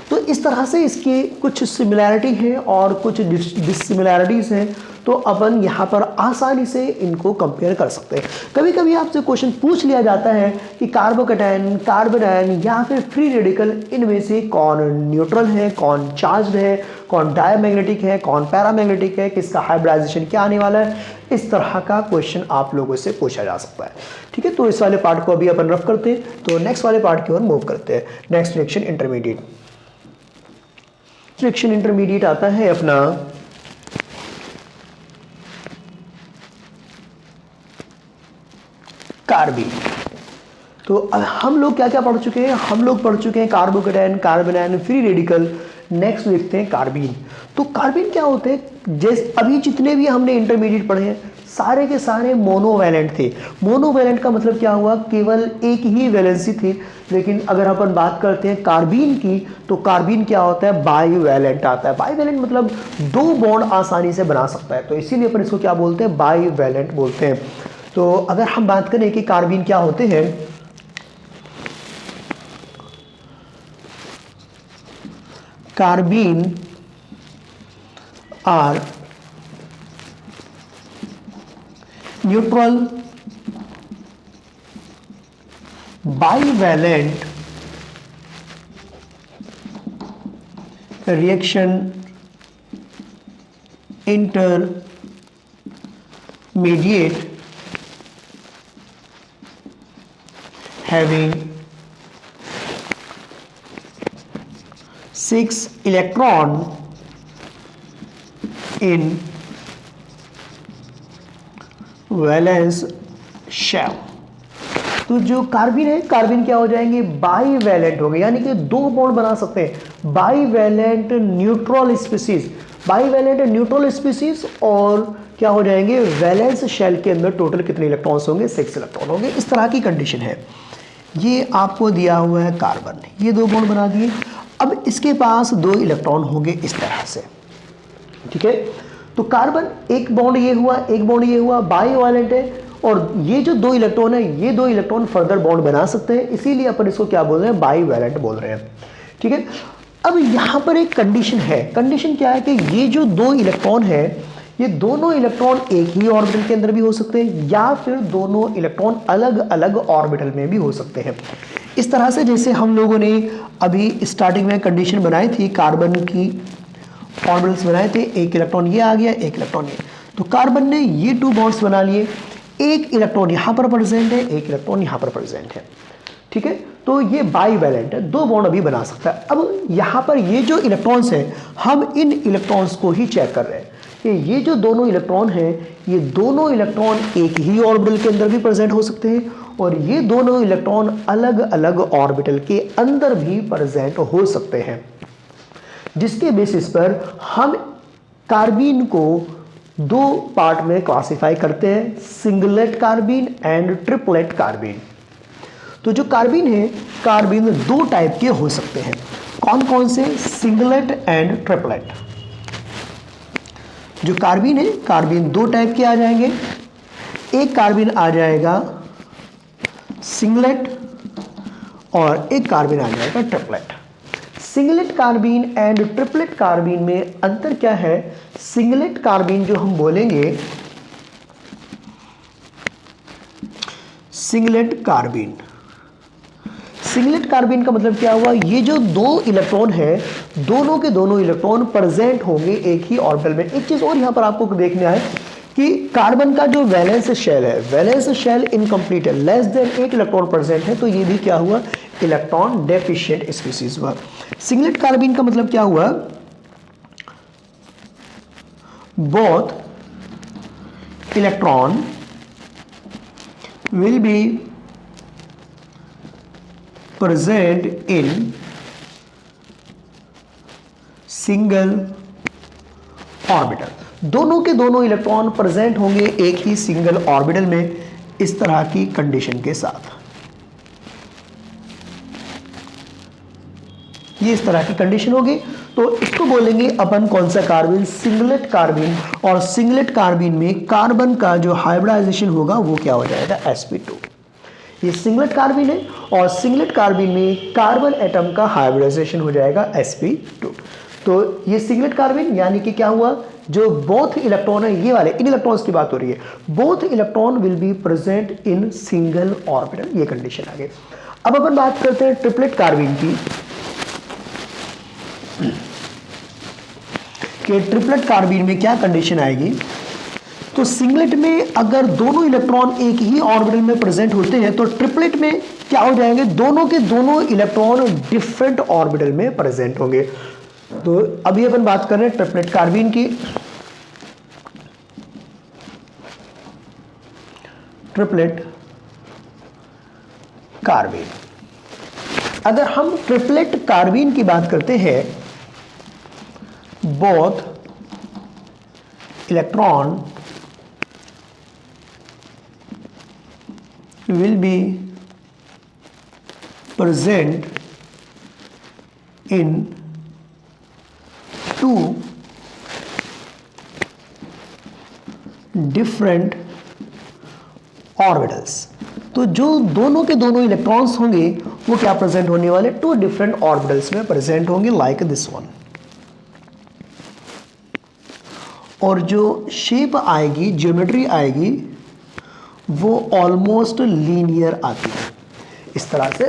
तो इस तरह से इसके कुछ सिमिलैरिटी है और कुछ डिससिमिलैरिटीज हैं, तो अपन यहाँ पर आसानी से इनको कंपेयर कर सकते हैं। कभी कभी आपसे क्वेश्चन पूछ लिया जाता है कि कार्बोकैटायन, कार्बन आयन या फिर फ्री रेडिकल, इनमें से कौन न्यूट्रल है, कौन चार्ज्ड है, कौन डायमैग्नेटिक है, कौन पैरामैग्नेटिक है, किसका हाइब्रिडाइजेशन क्या आने वाला है। इस तरह का क्वेश्चन आप लोगों से पूछा जा सकता है। ठीक है, तो इस वाले पार्ट को अभी अपन रफ करते हैं, तो नेक्स्ट वाले पार्ट की ओर मूव करते हैं। Next reaction intermediate. Reaction intermediate आता है अपना कार्बीन। तो हम लोग क्या क्या पढ़ चुके हैं, हम लोग पढ़ चुके हैं carbocation, carbon ion, free radical. Next देखते हैं कार्बीन। तो कार्बीन क्या होते हैं, जैसे अभी जितने भी हमने इंटरमीडिएट पढ़े हैं सारे के सारे मोनोवैलेंट थे। मोनोवैलेंट का मतलब क्या हुआ, केवल एक ही वैलेंसी थी। लेकिन अगर अपन बात करते हैं कार्बीन की, तो कार्बीन क्या होता है, बाईवैलेंट आता है। बाईवैलेंट मतलब दो बॉन्ड आसानी से बना सकता है, तो इसीलिए अपन इसको क्या बोलते हैं, बाईवैलेंट बोलते हैं। तो अगर हम बात करें कि कार्बीन क्या होते हैं, carbene are neutral bivalent reaction intermediate having 6 electron in valence shell. तो जो कार्बन है, कार्बन क्या हो जाएंगे, बाईवैलेंट हो गए, यानी कि दो बॉन्ड बना सकते हैं। Bivalent neutral species, bivalent neutral species, और क्या हो जाएंगे, वैलेंस शेल के अंदर टोटल कितने इलेक्ट्रॉन्स होंगे, 6 इलेक्ट्रॉन होंगे। इस तरह की कंडीशन है। ये आपको दिया हुआ है कार्बन, ये दो बॉन्ड बना दिए। अब इसके पास 2 इलेक्ट्रॉन होंगे इस तरह से। ठीक है, तो कार्बन एक बॉन्ड ये हुआ, एक बॉन्ड ये हुआ, बाईवैलेंट है, और ये जो 2 इलेक्ट्रॉन है, ये 2 इलेक्ट्रॉन फर्दर बॉन्ड बना सकते हैं, इसीलिए अपन इसको क्या बोल रहे हैं, बाईवैलेंट बोल रहे हैं। ठीक है, अब यहां पर एक कंडीशन है। कंडीशन क्या है कि ये जो 2 इलेक्ट्रॉन है, ये दोनों इलेक्ट्रॉन एक ही ऑर्बिटल के अंदर भी हो सकते हैं, या फिर दोनों इलेक्ट्रॉन अलग अलग ऑर्बिटल में भी हो सकते हैं। इस तरह से जैसे हम लोगों ने अभी स्टार्टिंग में कंडीशन बनाई थी, कार्बन की ऑर्बिटल्स बनाए थे, एक इलेक्ट्रॉन ये आ गया, एक इलेक्ट्रॉन ये, तो कार्बन ने ये 2 बॉन्ड्स बना लिए, एक इलेक्ट्रॉन यहाँ पर प्रेजेंट है, एक इलेक्ट्रॉन यहाँ पर प्रेजेंट है, ठीक है। तो ये बाईवैलेंट है, 2 बॉन्ड अभी बना सकता है। अब यहाँ पर ये जो इलेक्ट्रॉन्स हैं, हम इन इलेक्ट्रॉन्स को ही चेक कर रहे हैं कि ये जो दोनों इलेक्ट्रॉन हैं, ये दोनों इलेक्ट्रॉन एक ही ऑर्बिटल के अंदर भी प्रेजेंट हो सकते हैं और ये दोनों इलेक्ट्रॉन अलग अलग ऑर्बिटल के अंदर भी प्रेजेंट हो सकते हैं, जिसके बेसिस पर हम कार्बीन को 2 पार्ट में क्लासिफाई करते हैं, singlet carbene and triplet carbene. तो जो कार्बीन है, कार्बीन 2 टाइप के हो सकते हैं। कौन कौन से? Singlet and triplet. जो कार्बीन है, कार्बीन 2 टाइप के आ जाएंगे। एक कार्बीन आ जाएगा सिंगलेट और एक कार्बीन आ जाएगा triplet. Singlet carbene and triplet carbene में अंतर क्या है? सिंगलेट कार्बीन जो हम बोलेंगे, सिंगलेट कार्बीन, सिंगलेट कार्बीन का मतलब क्या हुआ? ये जो 2 इलेक्ट्रॉन है, दोनों के दोनों इलेक्ट्रॉन प्रेजेंट होंगे एक ही ऑर्बिटल में। एक चीज और यहां पर आपको देखने आए कि कार्बन का जो वैलेंस शेल है, वैलेंस शेल इनकम्प्लीट है, लेस देन 8 इलेक्ट्रॉन प्रेजेंट है, तो ये भी क्या हुआ? इलेक्ट्रॉन डेफिशिएंट स्पीसीज हुआ। सिंगलेट कार्बीन का मतलब क्या हुआ? Both electron will be present in single orbital। दोनों के दोनों इलेक्ट्रॉन प्रेजेंट होंगे एक ही सिंगल ऑर्बिटल में, इस तरह की कंडीशन के साथ। ये इस तरह की कंडीशन होगी, तो इसको बोलेंगे अपन कौन सा कार्बन? Singlet carbon. और सिंगलेट कार्बन में कार्बन का जो हाइब्रिडाइजेशन होगा वो क्या हो जाएगा? sp2। ये सिंगलेट कार्बन है और सिंगलेट कार्बन में कार्बन एटम का हाइब्रिडाइजेशन हो जाएगा sp2। तो ये सिंगलेट कार्बन यानी कि क्या हुआ? जो बोथ इलेक्ट्रॉन है, ये वाले इन इलेक्ट्रॉन्स की बात हो रही है, both electron will be present in single orbital. ये कंडीशन आ गई। अब अपन बात करते हैं ट्रिपलेट कार्बन की कि ट्रिपलेट कार्बीन में क्या कंडीशन आएगी। तो सिंगलेट में अगर दोनों इलेक्ट्रॉन एक ही ऑर्बिटल में प्रेजेंट होते हैं, तो ट्रिपलेट में क्या हो जाएंगे? दोनों के दोनों इलेक्ट्रॉन डिफरेंट ऑर्बिटल में प्रेजेंट होंगे। तो अभी अपन बात कर रहे हैं ट्रिपलेट कार्बीन की। ट्रिपलेट कार्बीन, अगर हम ट्रिपलेट कार्बीन की बात करते हैं, both electron will be present in 2 different orbitals। तो जो दोनों के दोनों इलेक्ट्रॉन्स होंगे वो क्या प्रेजेंट होने वाले? 2 डिफरेंट ऑर्बिटल्स में प्रेजेंट होंगे, लाइक दिस वन। और जो शेप आएगी, ज्योमेट्री आएगी, वो ऑलमोस्ट लीनियर आती है। इस तरह से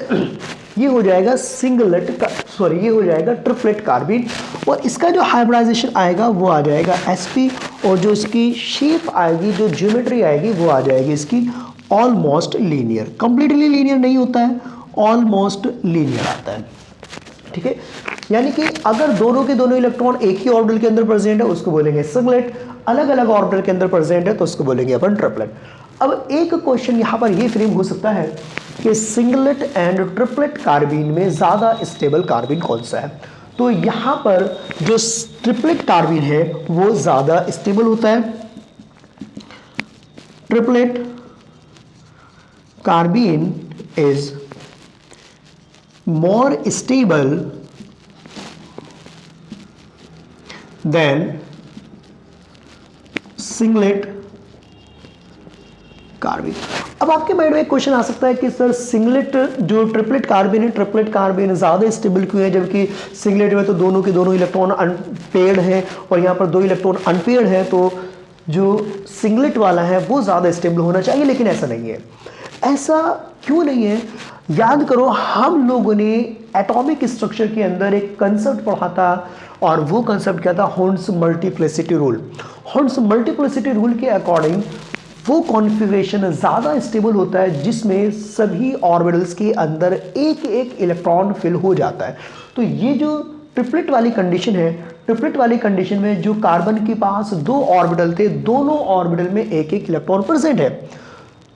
ये हो जाएगा सिंगलेट का, सॉरी ये हो जाएगा ट्रिपलेट कार्बीन। और इसका जो हाइब्रिडाइजेशन आएगा वो आ जाएगा sp, और जो इसकी शेप आएगी, जो ज्योमेट्री आएगी, वो आ जाएगी इसकी ऑलमोस्ट लीनियर। कंप्लीटली लीनियर नहीं होता है, ऑलमोस्ट लीनियर आता है, ठीक है। यानी कि अगर दोनों के दोनों इलेक्ट्रॉन एक ही ऑर्बिटल के अंदर प्रेजेंट है, उसको बोलेंगे सिंगलेट। अलग अलग ऑर्बिटल के अंदर प्रेजेंट है, तो उसको बोलेंगे अपन ट्रिपलेट। अब एक क्वेश्चन यहां पर ये फ्रेम हो सकता है कि सिंगलेट एंड ट्रिपलेट कार्बीन में ज्यादा स्टेबल कार्बीन कौन सा है? तो यहां पर जो ट्रिपलेट कार्बीन है वो ज्यादा स्टेबल होता है। Triplet carbene is more stable than singlet carbon. अब आपके माइंड में एक क्वेश्चन आ सकता है कि सर सिंगलेट जो ट्रिपलेट कार्बन है, ट्रिपलेट कार्बन ज़्यादा स्टेबल क्यों है, जबकि सिंगलेट में तो दोनों के दोनों इलेक्ट्रॉन अनपेयर्ड हैं और यहाँ पर 2 इलेक्ट्रॉन अनपेयर्ड हैं, तो जो सिंगलेट वाला है वो ज़्यादा स्टेबल होना चाहिए, लेकिन ऐसा नहीं है। ऐसा क्यों नहीं है? याद करो, हम लोगों ने एटॉमिक स्ट्रक्चर के अंदर एक कंसेप्ट पढ़ा था, और वो कंसेप्ट क्या था? Horns multiplicity rule. Horns multiplicity rule के अकॉर्डिंग वो कॉन्फ़िगरेशन ज़्यादा स्टेबल होता है जिसमें सभी ऑर्बिटल्स के अंदर एक एक इलेक्ट्रॉन फिल हो जाता है। तो ये जो ट्रिपलेट वाली कंडीशन है, ट्रिपलेट वाली कंडीशन में जो कार्बन के पास 2 ऑर्बिटल थे, दोनों ऑर्बिटल में एक एक इलेक्ट्रॉन प्रेजेंट है,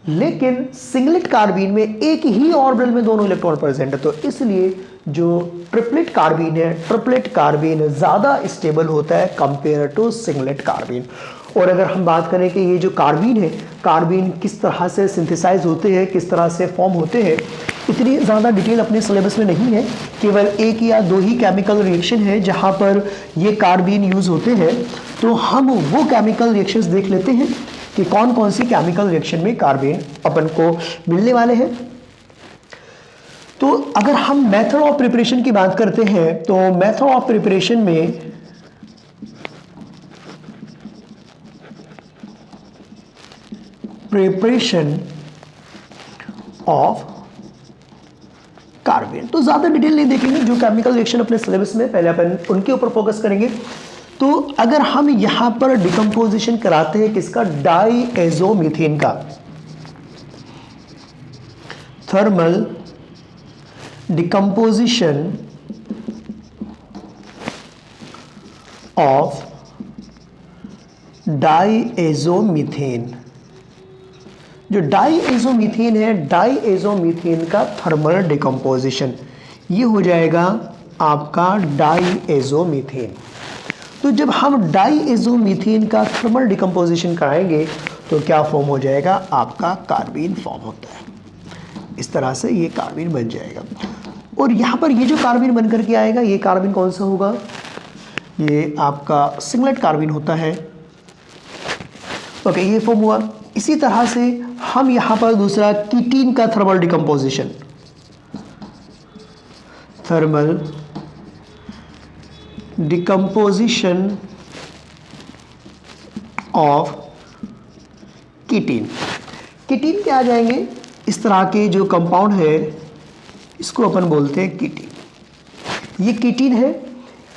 लेकिन सिंगलेट कार्बीन में एक ही ऑर्बिटल में दोनों इलेक्ट्रॉन प्रेजेंट है। तो इसलिए जो ट्रिपलेट कार्बीन है, ट्रिपलेट कार्बीन ज़्यादा स्टेबल होता है कंपेयर टू सिंगलेट कार्बीन। और अगर हम बात करें कि ये जो कार्बीन है, कार्बीन किस तरह से सिंथेसाइज होते हैं, किस तरह से फॉर्म होते हैं, इतनी ज़्यादा डिटेल अपने सिलेबस में नहीं है। केवल 1 या 2 ही केमिकल रिएक्शन है जहाँ पर ये कार्बीन यूज़ होते हैं। तो हम वो केमिकल रिएक्शंस देख लेते हैं कि कौन कौन सी केमिकल रिएक्शन में कार्बन अपन को मिलने वाले हैं। तो अगर हम मेथड ऑफ प्रिपरेशन की बात करते हैं, तो मेथड ऑफ प्रिपरेशन में प्रिपरेशन ऑफ कार्बन, तो ज्यादा डिटेल नहीं देखेंगे। जो केमिकल रिएक्शन अपने सिलेबस में पहले अपन उनके ऊपर फोकस करेंगे। तो अगर हम यहां पर डिकम्पोजिशन कराते हैं किसका? डाईएज़ोमीथेन का, थर्मल डिकम्पोजिशन ऑफ डाईएज़ोमीथेन। जो डाईएज़ोमीथेन है, डाईएज़ोमीथेन का थर्मल डिकम्पोजिशन, ये हो जाएगा आपका डाईएज़ोमीथेन। तो जब हम डाईएज़ोमीथेन का थर्मल डिकम्पोजिशन कराएंगे तो क्या फॉर्म हो जाएगा? आपका कार्बीन फॉर्म होता है। इस तरह से ये कार्बीन बन जाएगा। और यहाँ पर ये जो कार्बीन बन करके आएगा, ये कार्बीन कौन सा होगा? ये आपका सिंगलेट कार्बीन होता है। ओके, ये फॉर्म हुआ। इसी तरह से हम यहाँ पर दूसरा कीटीन का thermal decomposition, thermal decomposition of ketene. Ketene क्या आ जाएंगे? इस तरह के जो कंपाउंड है इसको अपन बोलते हैं कीटीन। ये कीटीन है,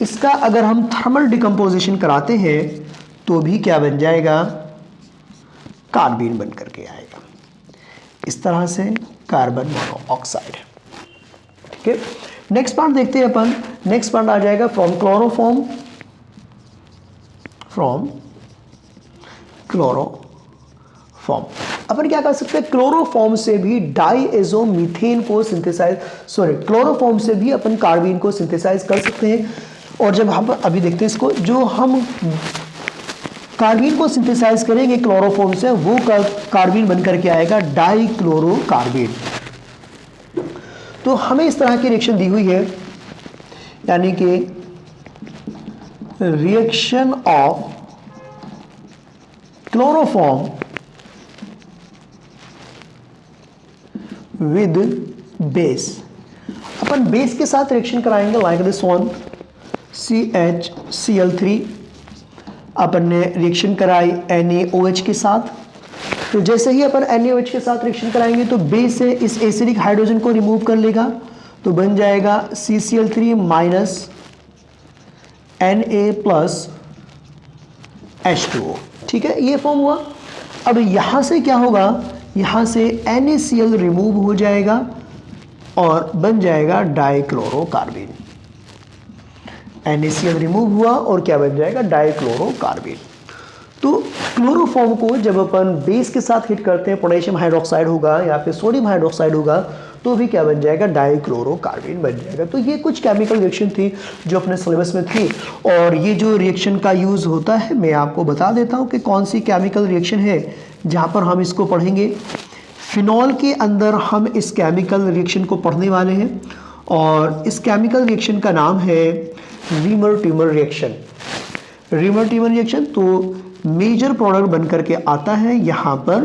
इसका अगर हम थर्मल डिकम्पोजिशन कराते हैं तो भी क्या बन जाएगा? कार्बीन बन करके आएगा। इस तरह से कार्बन मोनोऑक्साइड। ठीक है, नेक्स्ट पार्ट देखते हैं अपन। नेक्स्ट पार्ट आ जाएगा फ्रॉम क्लोरोफॉर्म, फ्रॉम क्लोरोफॉर्म। अपन क्या कर सकते हैं? क्लोरोफॉर्म से भी डाईएज़ोमीथेन को सिंथेसाइज, क्लोरोफॉर्म से भी अपन कार्बीन को सिंथेसाइज कर सकते हैं। और जब हम अभी देखते हैं इसको, जो हम कार्बीन को सिंथेसाइज करेंगे क्लोरोफॉर्म से, वो कार्बीन बन करके आएगा डाईक्लोरोकार्बीन। तो हमें इस तरह की रिएक्शन दी हुई है, यानी कि reaction of chloroform with base. Upon base के साथ रिएक्शन कराएंगे, लाइक दिस वन, CHCl3। अपन ने रिएक्शन कराई NaOH के साथ। तो जैसे ही अपन NaOH के साथ रिएक्शन कराएंगे तो बेस से इस एसिडिक हाइड्रोजन को रिमूव कर लेगा, तो बन जाएगा CCl3 minus Na plus H2O। ठीक है, ये फॉर्म हुआ। अब यहाँ से क्या होगा? यहाँ से NaCl रिमूव हो जाएगा और बन जाएगा डाईक्लोरोकार्बीन। NaCl रिमूव हुआ और क्या बन जाएगा? डाईक्लोरोकार्बीन। तो क्लोरोफॉर्म को जब अपन बेस के साथ हिट करते हैं, पोटेशियम हाइड्रोक्साइड होगा या फिर सोडियम हाइड्रोक्साइड होगा, तो भी क्या बन जाएगा? डाईक्लोरोकार्बीन बन जाएगा। तो ये कुछ केमिकल रिएक्शन थी जो अपने सिलेबस में थी। और ये जो रिएक्शन का यूज़ होता है, मैं आपको बता देता हूँ कि कौन सी केमिकल रिएक्शन है जहाँ पर हम इसको पढ़ेंगे। फिनॉल के अंदर हम इस केमिकल रिएक्शन को पढ़ने वाले हैं, और इस केमिकल रिएक्शन का नाम है रीमर-टिमर रिएक्शन। रीमर-टिमर रिएक्शन तो मेजर प्रोडक्ट बन करके आता है यहाँ पर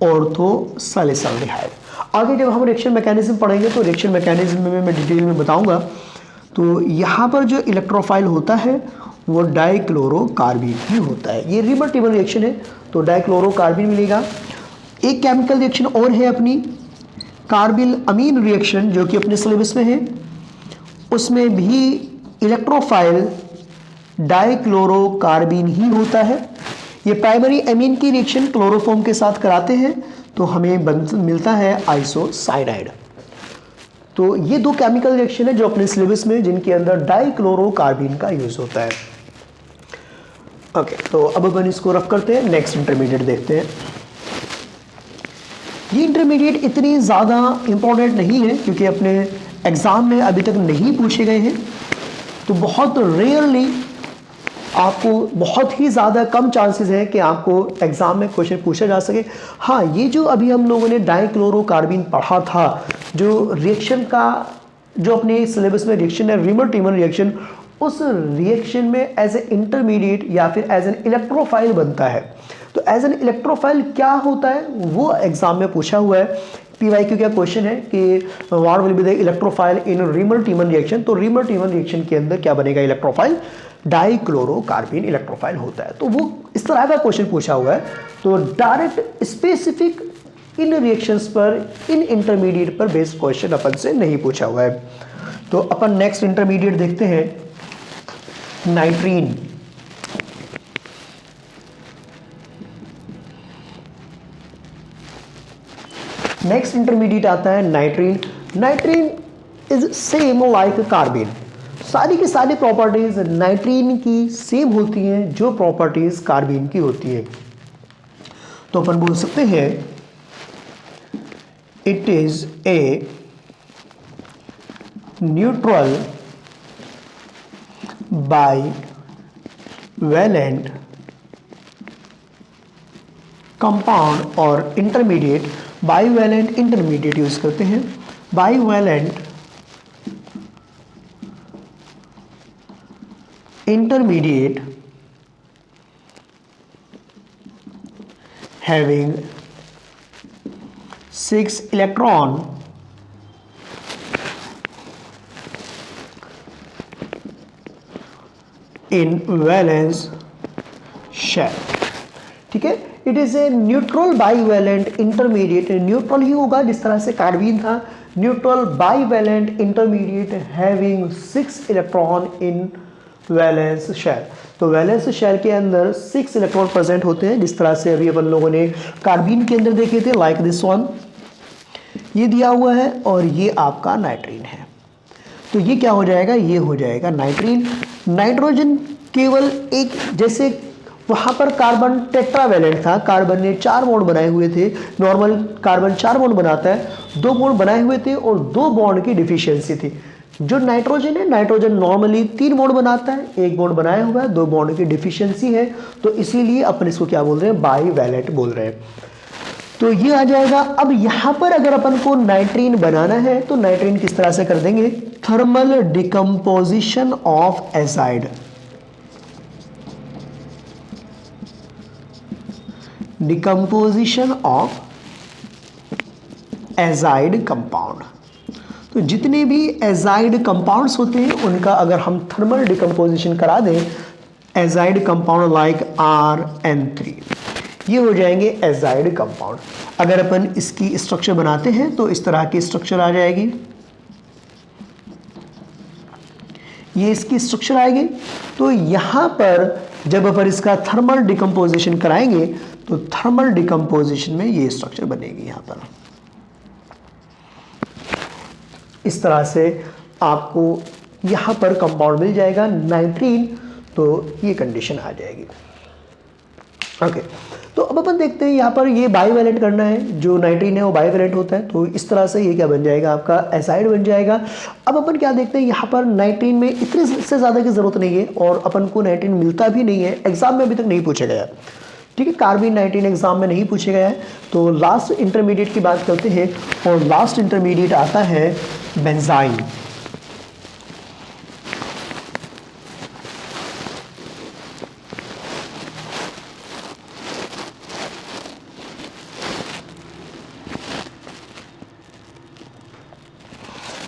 ऑर्थोसैलिसल्डिहाइड। आगे जब हम रिएक्शन मैकेनिज्म पढ़ेंगे तो रिएक्शन मैकेनिज्म में मैं डिटेल में बताऊंगा। तो यहाँ पर जो इलेक्ट्रोफाइल होता है वो डाईक्लोरोकार्बीन ही होता है। ये रीमर-टिमर रिएक्शन है, तो डाईक्लोरोकार्बीन मिलेगा। एक केमिकल रिएक्शन और है अपनी कार्बिल अमीन रिएक्शन, जो कि अपने सिलेबस में है। उसमें भी इलेक्ट्रोफाइल डाइक्लोरोकार्बिन ही होता है। ये प्राइमरी अमीन की रिएक्शन क्लोरोफॉर्म के साथ कराते हैं तो हमें मिलता है आइसोसाइनाइड। तो ये दो केमिकल रिएक्शन है जो अपने सिलेबस में, जिनके अंदर डाइक्लोरोकार्बिन का यूज होता है। ओके, तो अब अपन इसको रफ करते हैं, नेक्स्ट इंटरमीडिएट देखते हैं। ये इंटरमीडिएट इतनी ज़्यादा इंपॉर्टेंट नहीं है क्योंकि अपने एग्ज़ाम में अभी तक नहीं पूछे गए हैं, तो बहुत रेयरली आपको, बहुत ही ज़्यादा कम चांसेस है कि आपको एग्ज़ाम में क्वेश्चन पूछा जा सके। हाँ, ये जो अभी हम लोगों ने डाइक्लोरोकार्बिन पढ़ा था, जो रिएक्शन का, जो अपने सिलेबस में रिएक्शन है रीमर टीमर रिएक्शन, उस रिएक्शन में एज ए इंटरमीडिएट या फिर एज एन इलेक्ट्रोफाइल बनता है। तो एज एन इलेक्ट्रोफाइल क्या होता है वो एग्जाम में पूछा हुआ है। PYQ का क्वेश्चन है कि what will be the electrophile in reamer teamer reaction. तो रीमर टीमर रिएक्शन के अंदर क्या बनेगा इलेक्ट्रोफाइल, डाइक्लोरोकार्बिन इलेक्ट्रोफाइल होता है। तो वो इस तरह का क्वेश्चन पूछा हुआ है। तो डायरेक्ट स्पेसिफिक इन रिएक्शंस पर, इन इंटरमीडिएट पर बेस्ड क्वेश्चन अपन से नहीं पूछा हुआ है। तो अपन नेक्स्ट इंटरमीडिएट देखते हैं, नाइट्रीन। नेक्स्ट इंटरमीडिएट आता है nitrene. Nitrene is same like carbene. सारी की सारी प्रॉपर्टीज नाइट्रीन की सेम होती हैं जो प्रॉपर्टीज कार्बिन की होती है। तो अपन बोल सकते हैं it is a neutral bivalent compound और इंटरमीडिएट। बाइवैलेंट इंटरमीडिएट यूज करते हैं। Bivalent intermediate having 6 electron in valence shell। ठीक है, it is a neutral bivalent intermediate. Neutral ही होगा जिस तरह से कार्बिन था। Neutral bivalent intermediate having 6 electron in valence shell. तो वैलेंस शेल के अंदर 6 इलेक्ट्रॉन प्रेजेंट होते हैं, जिस तरह से अभी अपन लोगों ने कार्बिन के अंदर देखे थे, लाइक दिस वन। ये दिया हुआ है और ये आपका नाइट्रीन है। तो ये क्या हो जाएगा, ये हो जाएगा नाइट्रीन। नाइट्रोजन केवल एक, जैसे वहाँ पर कार्बन टेट्रावैलेंट था, कार्बन ने 4 बॉन्ड बनाए हुए थे। नॉर्मल कार्बन 4 बॉन्ड बनाता है, 2 बॉन्ड बनाए हुए थे और 2 बॉन्ड की डिफिशियंसी थी। जो नाइट्रोजन है, नाइट्रोजन नॉर्मली 3 बॉन्ड बनाता है, 1 बॉन्ड बनाया हुआ है, 2 बॉन्ड की डिफिशियंसी है। तो इसीलिए अपन इसको क्या बोल रहे हैं, बाइवैलेंट बोल रहे हैं। तो ये आ जाएगा। अब यहाँ पर अगर अपन को नाइट्रीन बनाना है तो नाइट्रीन किस तरह से कर देंगे, thermal decomposition of azide. Decomposition of azide compound. तो जितने भी एजाइड कंपाउंड्स होते हैं उनका अगर हम थर्मल डिकम्पोजिशन करा दें, एजाइड कंपाउंड लाइक RN3, ये हो जाएंगे एजाइड कंपाउंड। अगर अपन इसकी स्ट्रक्चर बनाते हैं तो इस तरह की स्ट्रक्चर आ जाएगी, ये इसकी स्ट्रक्चर आएगी। तो यहाँ पर जब अपन इसका थर्मल डिकम्पोजिशन कराएंगे तो थर्मल डिकम्पोजिशन में ये स्ट्रक्चर बनेगी। यहाँ पर इस तरह से आपको यहाँ पर कंपाउंड मिल जाएगा नाइट्रीन। तो ये कंडीशन आ जाएगी। ओके, तो अब अपन देखते हैं यहाँ पर ये बाइवैलेंट करना है। जो नाइट्रीन है वो बाइवैलेंट होता है, तो इस तरह से ये क्या बन जाएगा, आपका एसाइड बन जाएगा। अब अपन क्या देखते हैं, यहाँ पर नाइट्रीन में इतने से ज़्यादा की ज़रूरत नहीं है और अपन को नाइट्रीन मिलता भी नहीं है, एग्जाम में अभी तक नहीं पूछा गया। ठीक है, कार्बिन नाइट्रीन एग्जाम में नहीं पूछे गया है। तो लास्ट इंटरमीडिएट की बात करते हैं और लास्ट इंटरमीडिएट आता है बेंजाइन।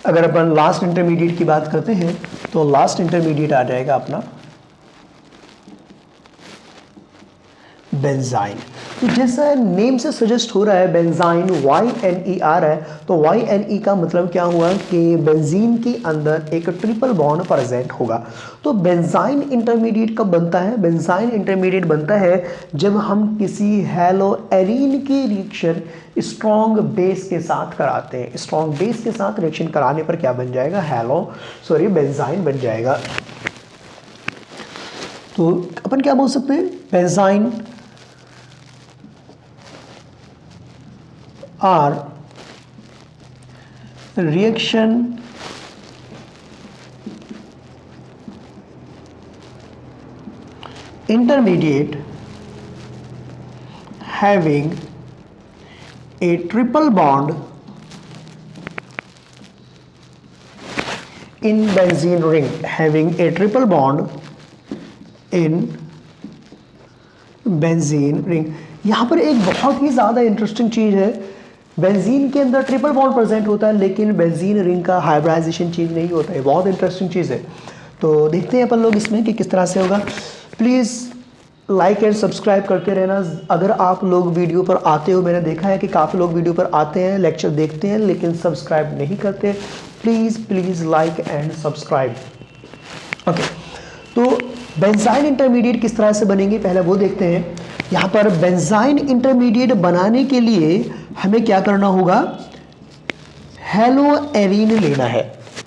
अगर अपन लास्ट इंटरमीडिएट की बात करते हैं तो लास्ट इंटरमीडिएट आ जाएगा अपना बेंजाइन। तो जैसा नेम से सजेस्ट हो रहा है बेंजाइन YNE आ रहा है, तो YNE का मतलब क्या हुआ कि बेंजीन के अंदर एक ट्रिपल बॉन्ड प्रेजेंट होगा। तो बेंजाइन इंटरमीडिएट कब बनता है? बेंजाइन इंटरमीडिएट बनता है जब हम किसी हेलोएरीन की रिएक्शन स्ट्रॉन्ग बेस के साथ कराते हैं। स्ट्रॉन्ग बेस के साथ रिएक्शन कराने पर क्या बन जाएगा? बेंजाइन बन जाएगा। तो अपन क्या बोल सकते हैं? Benzyne are reaction intermediate having a triple bond in benzene ring, having a triple bond in benzene ring। यहाँ पर एक बहुत ही ज़्यादा इंटरेस्टिंग चीज़ है, बेंजीन के अंदर ट्रिपल बॉन्ड प्रेजेंट होता है लेकिन बेंजीन रिंग का हाइब्रिडाइजेशन चेंज नहीं होता है। बहुत इंटरेस्टिंग चीज़ है। तो देखते हैं अपन लोग इसमें कि किस तरह से होगा। प्लीज़ लाइक एंड सब्सक्राइब करते रहना। अगर आप लोग वीडियो पर आते हो, मैंने देखा है कि काफ़ी लोग वीडियो पर आते हैं, लेक्चर देखते हैं लेकिन सब्सक्राइब नहीं करते। Please like and subscribe. Okay, तो बेंजाइन इंटरमीडिएट किस तरह से बनेंगे पहले वो देखते हैं। यहाँ पर बेंजाइन इंटरमीडिएट बनाने के लिए हमें क्या करना होगा? हेलोएरीन लेना है।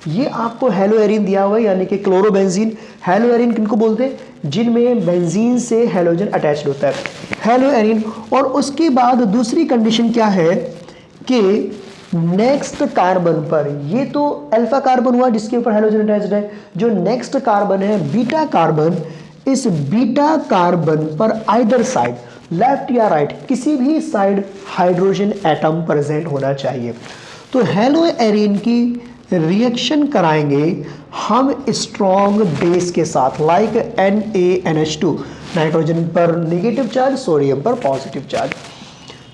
ये आपको हेलोएरीन दिया हुआ है, यानी कि क्लोरोबेंजीन। हेलोएरीन किनको बोलते हैं? जिनमें बेंजीन से हेलोजन अटैच्ड होता है, हेलोएरीन। और उसके बाद दूसरी कंडीशन क्या है कि नेक्स्ट कार्बन पर, ये तो अल्फा कार्बन हुआ जिसके ऊपर हेलोजन अटैच्ड है, जो नेक्स्ट कार्बन है बीटा कार्बन, इस बीटा कार्बन पर आइदर साइड, लेफ्ट या राइट, किसी भी साइड हाइड्रोजन एटम प्रेजेंट होना चाहिए। तो हेलोएरीन की रिएक्शन कराएंगे हम स्ट्रॉन्ग बेस के साथ, लाइक NaNH2, नाइट्रोजन पर नेगेटिव चार्ज, सोडियम पर पॉजिटिव चार्ज।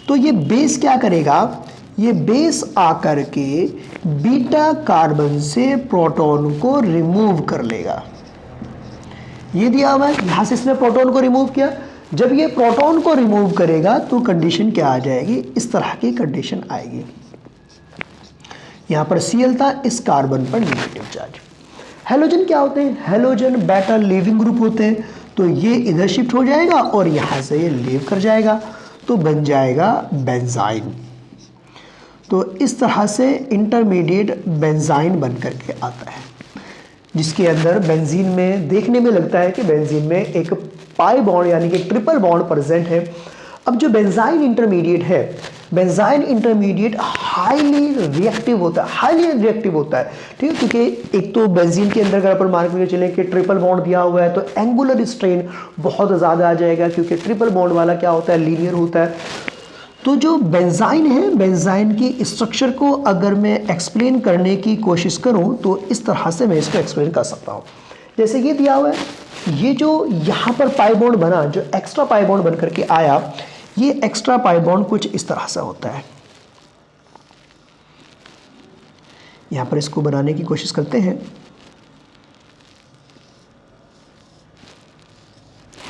तो ये बेस क्या करेगा? ये बेस आकर के बीटा कार्बन से प्रोटॉन को रिमूव कर लेगा। ये दिया हुआ है, यहां से इसने प्रोटॉन को रिमूव किया। जब ये प्रोटॉन को रिमूव करेगा तो कंडीशन क्या आ जाएगी? इस तरह की कंडीशन आएगी। यहां पर Cl था, इस कार्बन पर नेगेटिव चार्ज। हेलोजन क्या होते हैं? हेलोजन बेटा लीविंग ग्रुप होते हैं। तो ये इधर शिफ्ट हो जाएगा और यहां से ये लीव कर जाएगा, तो बन जाएगा बेंजाइन। तो इस तरह से इंटरमीडिएट बेंजाइन बन करके आता है, जिसके अंदर बेंजीन में देखने में लगता है कि बेंजीन में एक पाई बॉन्ड यानी कि ट्रिपल बॉन्ड प्रेजेंट है। अब जो बेंजाइन इंटरमीडिएट है, बेंजाइन इंटरमीडिएट हाईली रिएक्टिव होता है, ठीक है, क्योंकि एक तो बेंजीन के अंदर अगर अपन मान के चलें कि ट्रिपल बॉन्ड दिया हुआ है तो एंगुलर स्ट्रेन बहुत ज़्यादा आ जाएगा, क्योंकि ट्रिपल बॉन्ड वाला क्या होता है? लीनियर होता है। तो जो बेंजाइन है, बेंजाइन की स्ट्रक्चर को अगर मैं एक्सप्लेन करने की कोशिश करूं तो इस तरह से मैं इसको एक्सप्लेन कर सकता हूं। जैसे ये दिया हुआ है, ये जो यहाँ पर पाई बॉन्ड बना, जो एक्स्ट्रा पाई बॉन्ड बन करके आया, ये एक्स्ट्रा पाई बॉन्ड कुछ इस तरह से होता है। यहां पर इसको बनाने की कोशिश करते हैं।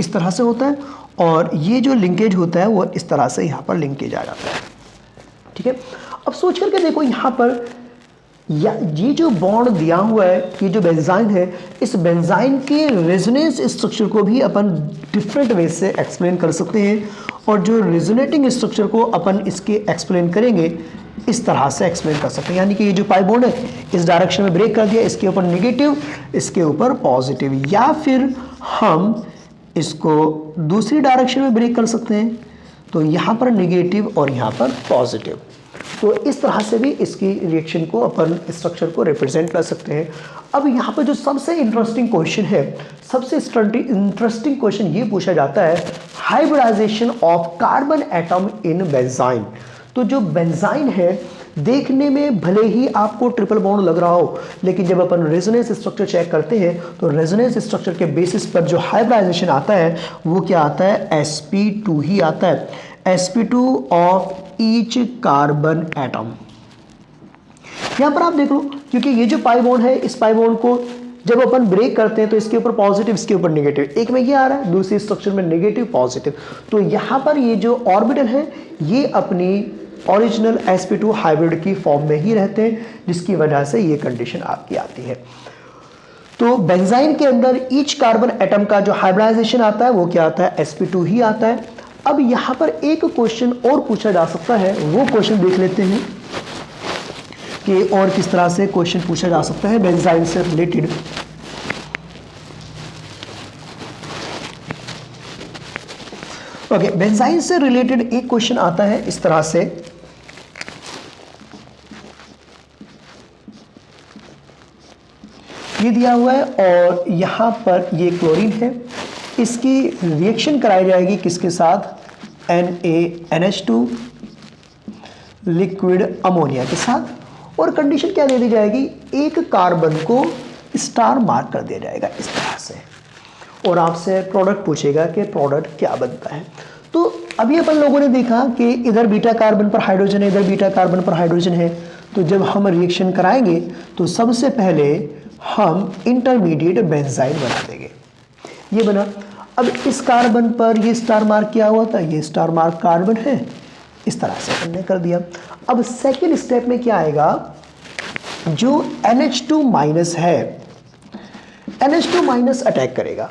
इस तरह से होता है और ये जो लिंकेज होता है वो इस तरह से यहां पर लिंकेज आ जाता है, ठीक है। अब सोच करके देखो, यहां पर ये जो बॉन्ड दिया हुआ है, ये जो बेंजाइन है, इस बेंजाइन के रेजोनेंस स्ट्रक्चर को भी अपन डिफरेंट वे से एक्सप्लेन कर सकते हैं, और जो रेजोनेटिंग स्ट्रक्चर को अपन इसके एक्सप्लेन करेंगे इस तरह से एक्सप्लेन कर सकते हैं। यानी कि ये जो पाई बॉन्ड है इस डायरेक्शन में ब्रेक कर दिया, इसके ऊपर नेगेटिव, इसके ऊपर पॉजिटिव, या फिर हम इसको दूसरी डायरेक्शन में ब्रेक कर सकते हैं, तो यहाँ पर नेगेटिव और यहाँ पर पॉजिटिव। तो इस तरह से भी इसकी रिएक्शन को अपन स्ट्रक्चर को रिप्रेजेंट कर सकते हैं। अब यहाँ पर जो सबसे इंटरेस्टिंग क्वेश्चन है, सबसे इंटरेस्टिंग क्वेश्चन ये पूछा जाता है, hybridisation of carbon atom in benzyne. तो जो बेंजाइन है, देखने में भले ही आपको ट्रिपल बॉन्ड लग रहा हो, लेकिन जब अपन रेजोनेंस स्ट्रक्चर चेक करते हैं तो रेजोनेंस स्ट्रक्चर के बेसिस पर जो हाइब्रिडाइजेशन आता है वो क्या आता है? sp2 ही आता है, sp2 of each carbon atom. यहां पर आप देख लो, क्योंकि ये जो पाई बॉन्ड है, इस पाई बॉन्ड को जब अपन ब्रेक करते हैं तो इसके ऊपर पॉजिटिव, इसके ऊपर नेगेटिव, एक में ये आ रहा है, दूसरी स्ट्रक्चर में नेगेटिव पॉजिटिव। तो यहाँ पर ये जो ऑर्बिटल है ये अपनी ओरिजिनल sp2 हाइब्रिड की फॉर्म में ही रहते हैं, जिसकी वजह से ये कंडीशन आपकी आती है। तो बेंजाइन के अंदर ईच कार्बन एटम का जो हाइब्रिडाइजेशन आता है वो क्या आता है, sp2 ही आता है। अब यहाँ पर एक क्वेश्चन और पूछा जा सकता है, वो क्वेश्चन देख लेते हैं कि और किस तरह से क्वेश्चन पूछा जा सकता है बेंजाइन से रिलेटेड। ओके, बेंजाइन से रिलेटेड एक क्वेश्चन आता है इस तरह से, ये दिया हुआ है और यहां पर ये क्लोरीन है, इसकी रिएक्शन कराई जाएगी किसके साथ, NaNH2 लिक्विड अमोनिया के साथ, और कंडीशन क्या दे दी जाएगी, एक कार्बन को स्टार मार्क कर दिया जाएगा इस तरह से, और आपसे प्रोडक्ट पूछेगा कि प्रोडक्ट क्या बनता है। तो अभी अपन लोगों ने देखा कि इधर बीटा कार्बन पर हाइड्रोजन है, इधर बीटा कार्बन पर हाइड्रोजन है, तो जब हम रिएक्शन कराएंगे तो सबसे पहले हम इंटरमीडिएट बेंजाइन बना देंगे, ये बना। अब इस कार्बन पर ये स्टार मार्क किया हुआ था, ये स्टार मार्क कार्बन है, इस तरह से हमने कर दिया। अब सेकेंड स्टेप में क्या आएगा, जो NH2 माइनस है, NH2 माइनस अटैक करेगा।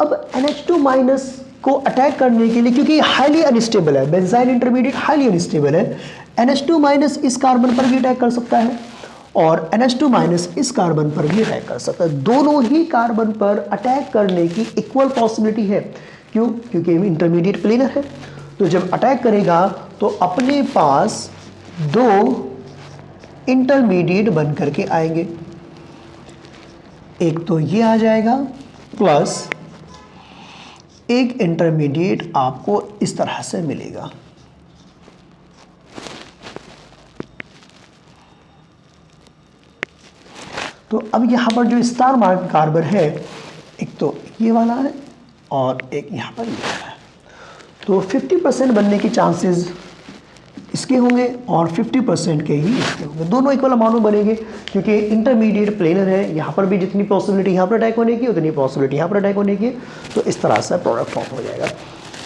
अब NH2 माइनस को अटैक करने के लिए, क्योंकि हाईली अनस्टेबल है, बेंजाइन इंटरमीडिएट हाईली अनस्टेबल है, NH2 माइनस इस कार्बन पर भी अटैक कर सकता है और NH2 माइनस इस कार्बन पर भी अटैक कर सकता है। दोनों ही कार्बन पर अटैक करने की इक्वल पॉसिबिलिटी है। क्यों? क्योंकि इंटरमीडिएट प्लेनर है। तो जब अटैक करेगा तो अपने पास दो इंटरमीडिएट बन करके आएंगे, एक तो ये आ जाएगा प्लस एक इंटरमीडिएट आपको इस तरह से मिलेगा। तो अब यहाँ पर जो स्टार मार्क कार्बन है, एक तो ये वाला है और एक यहाँ पर ये है, तो 50% बनने की चांसेस इसके होंगे और 50% के ही इसके होंगे, दोनों इक्वल अमाउंट में बनेंगे, क्योंकि इंटरमीडिएट प्लेनर है। यहाँ पर भी जितनी पॉसिबिलिटी यहाँ पर अटैक होने की उतनी पॉसिबिलिटी यहाँ पर अटैक होने की, तो इस तरह से प्रोडक्ट फॉर्म हो जाएगा।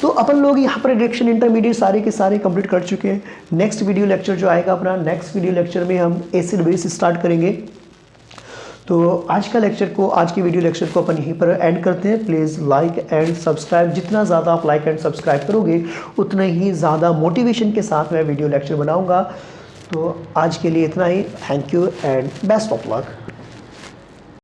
तो अपन लोग यहाँ पर रिएक्शन इंटरमीडिएट सारे के सारे कंप्लीट कर चुके हैं। नेक्स्ट वीडियो लेक्चर जो आएगा अपना, नेक्स्ट वीडियो लेक्चर में हम एसिड बेस स्टार्ट करेंगे। तो आज की वीडियो लेक्चर को अपन यहीं पर एंड करते हैं। प्लीज़ लाइक एंड सब्सक्राइब, जितना ज़्यादा आप लाइक एंड सब्सक्राइब करोगे उतना ही ज़्यादा मोटिवेशन के साथ मैं वीडियो लेक्चर बनाऊंगा। तो आज के लिए इतना ही। Thank you and best of luck.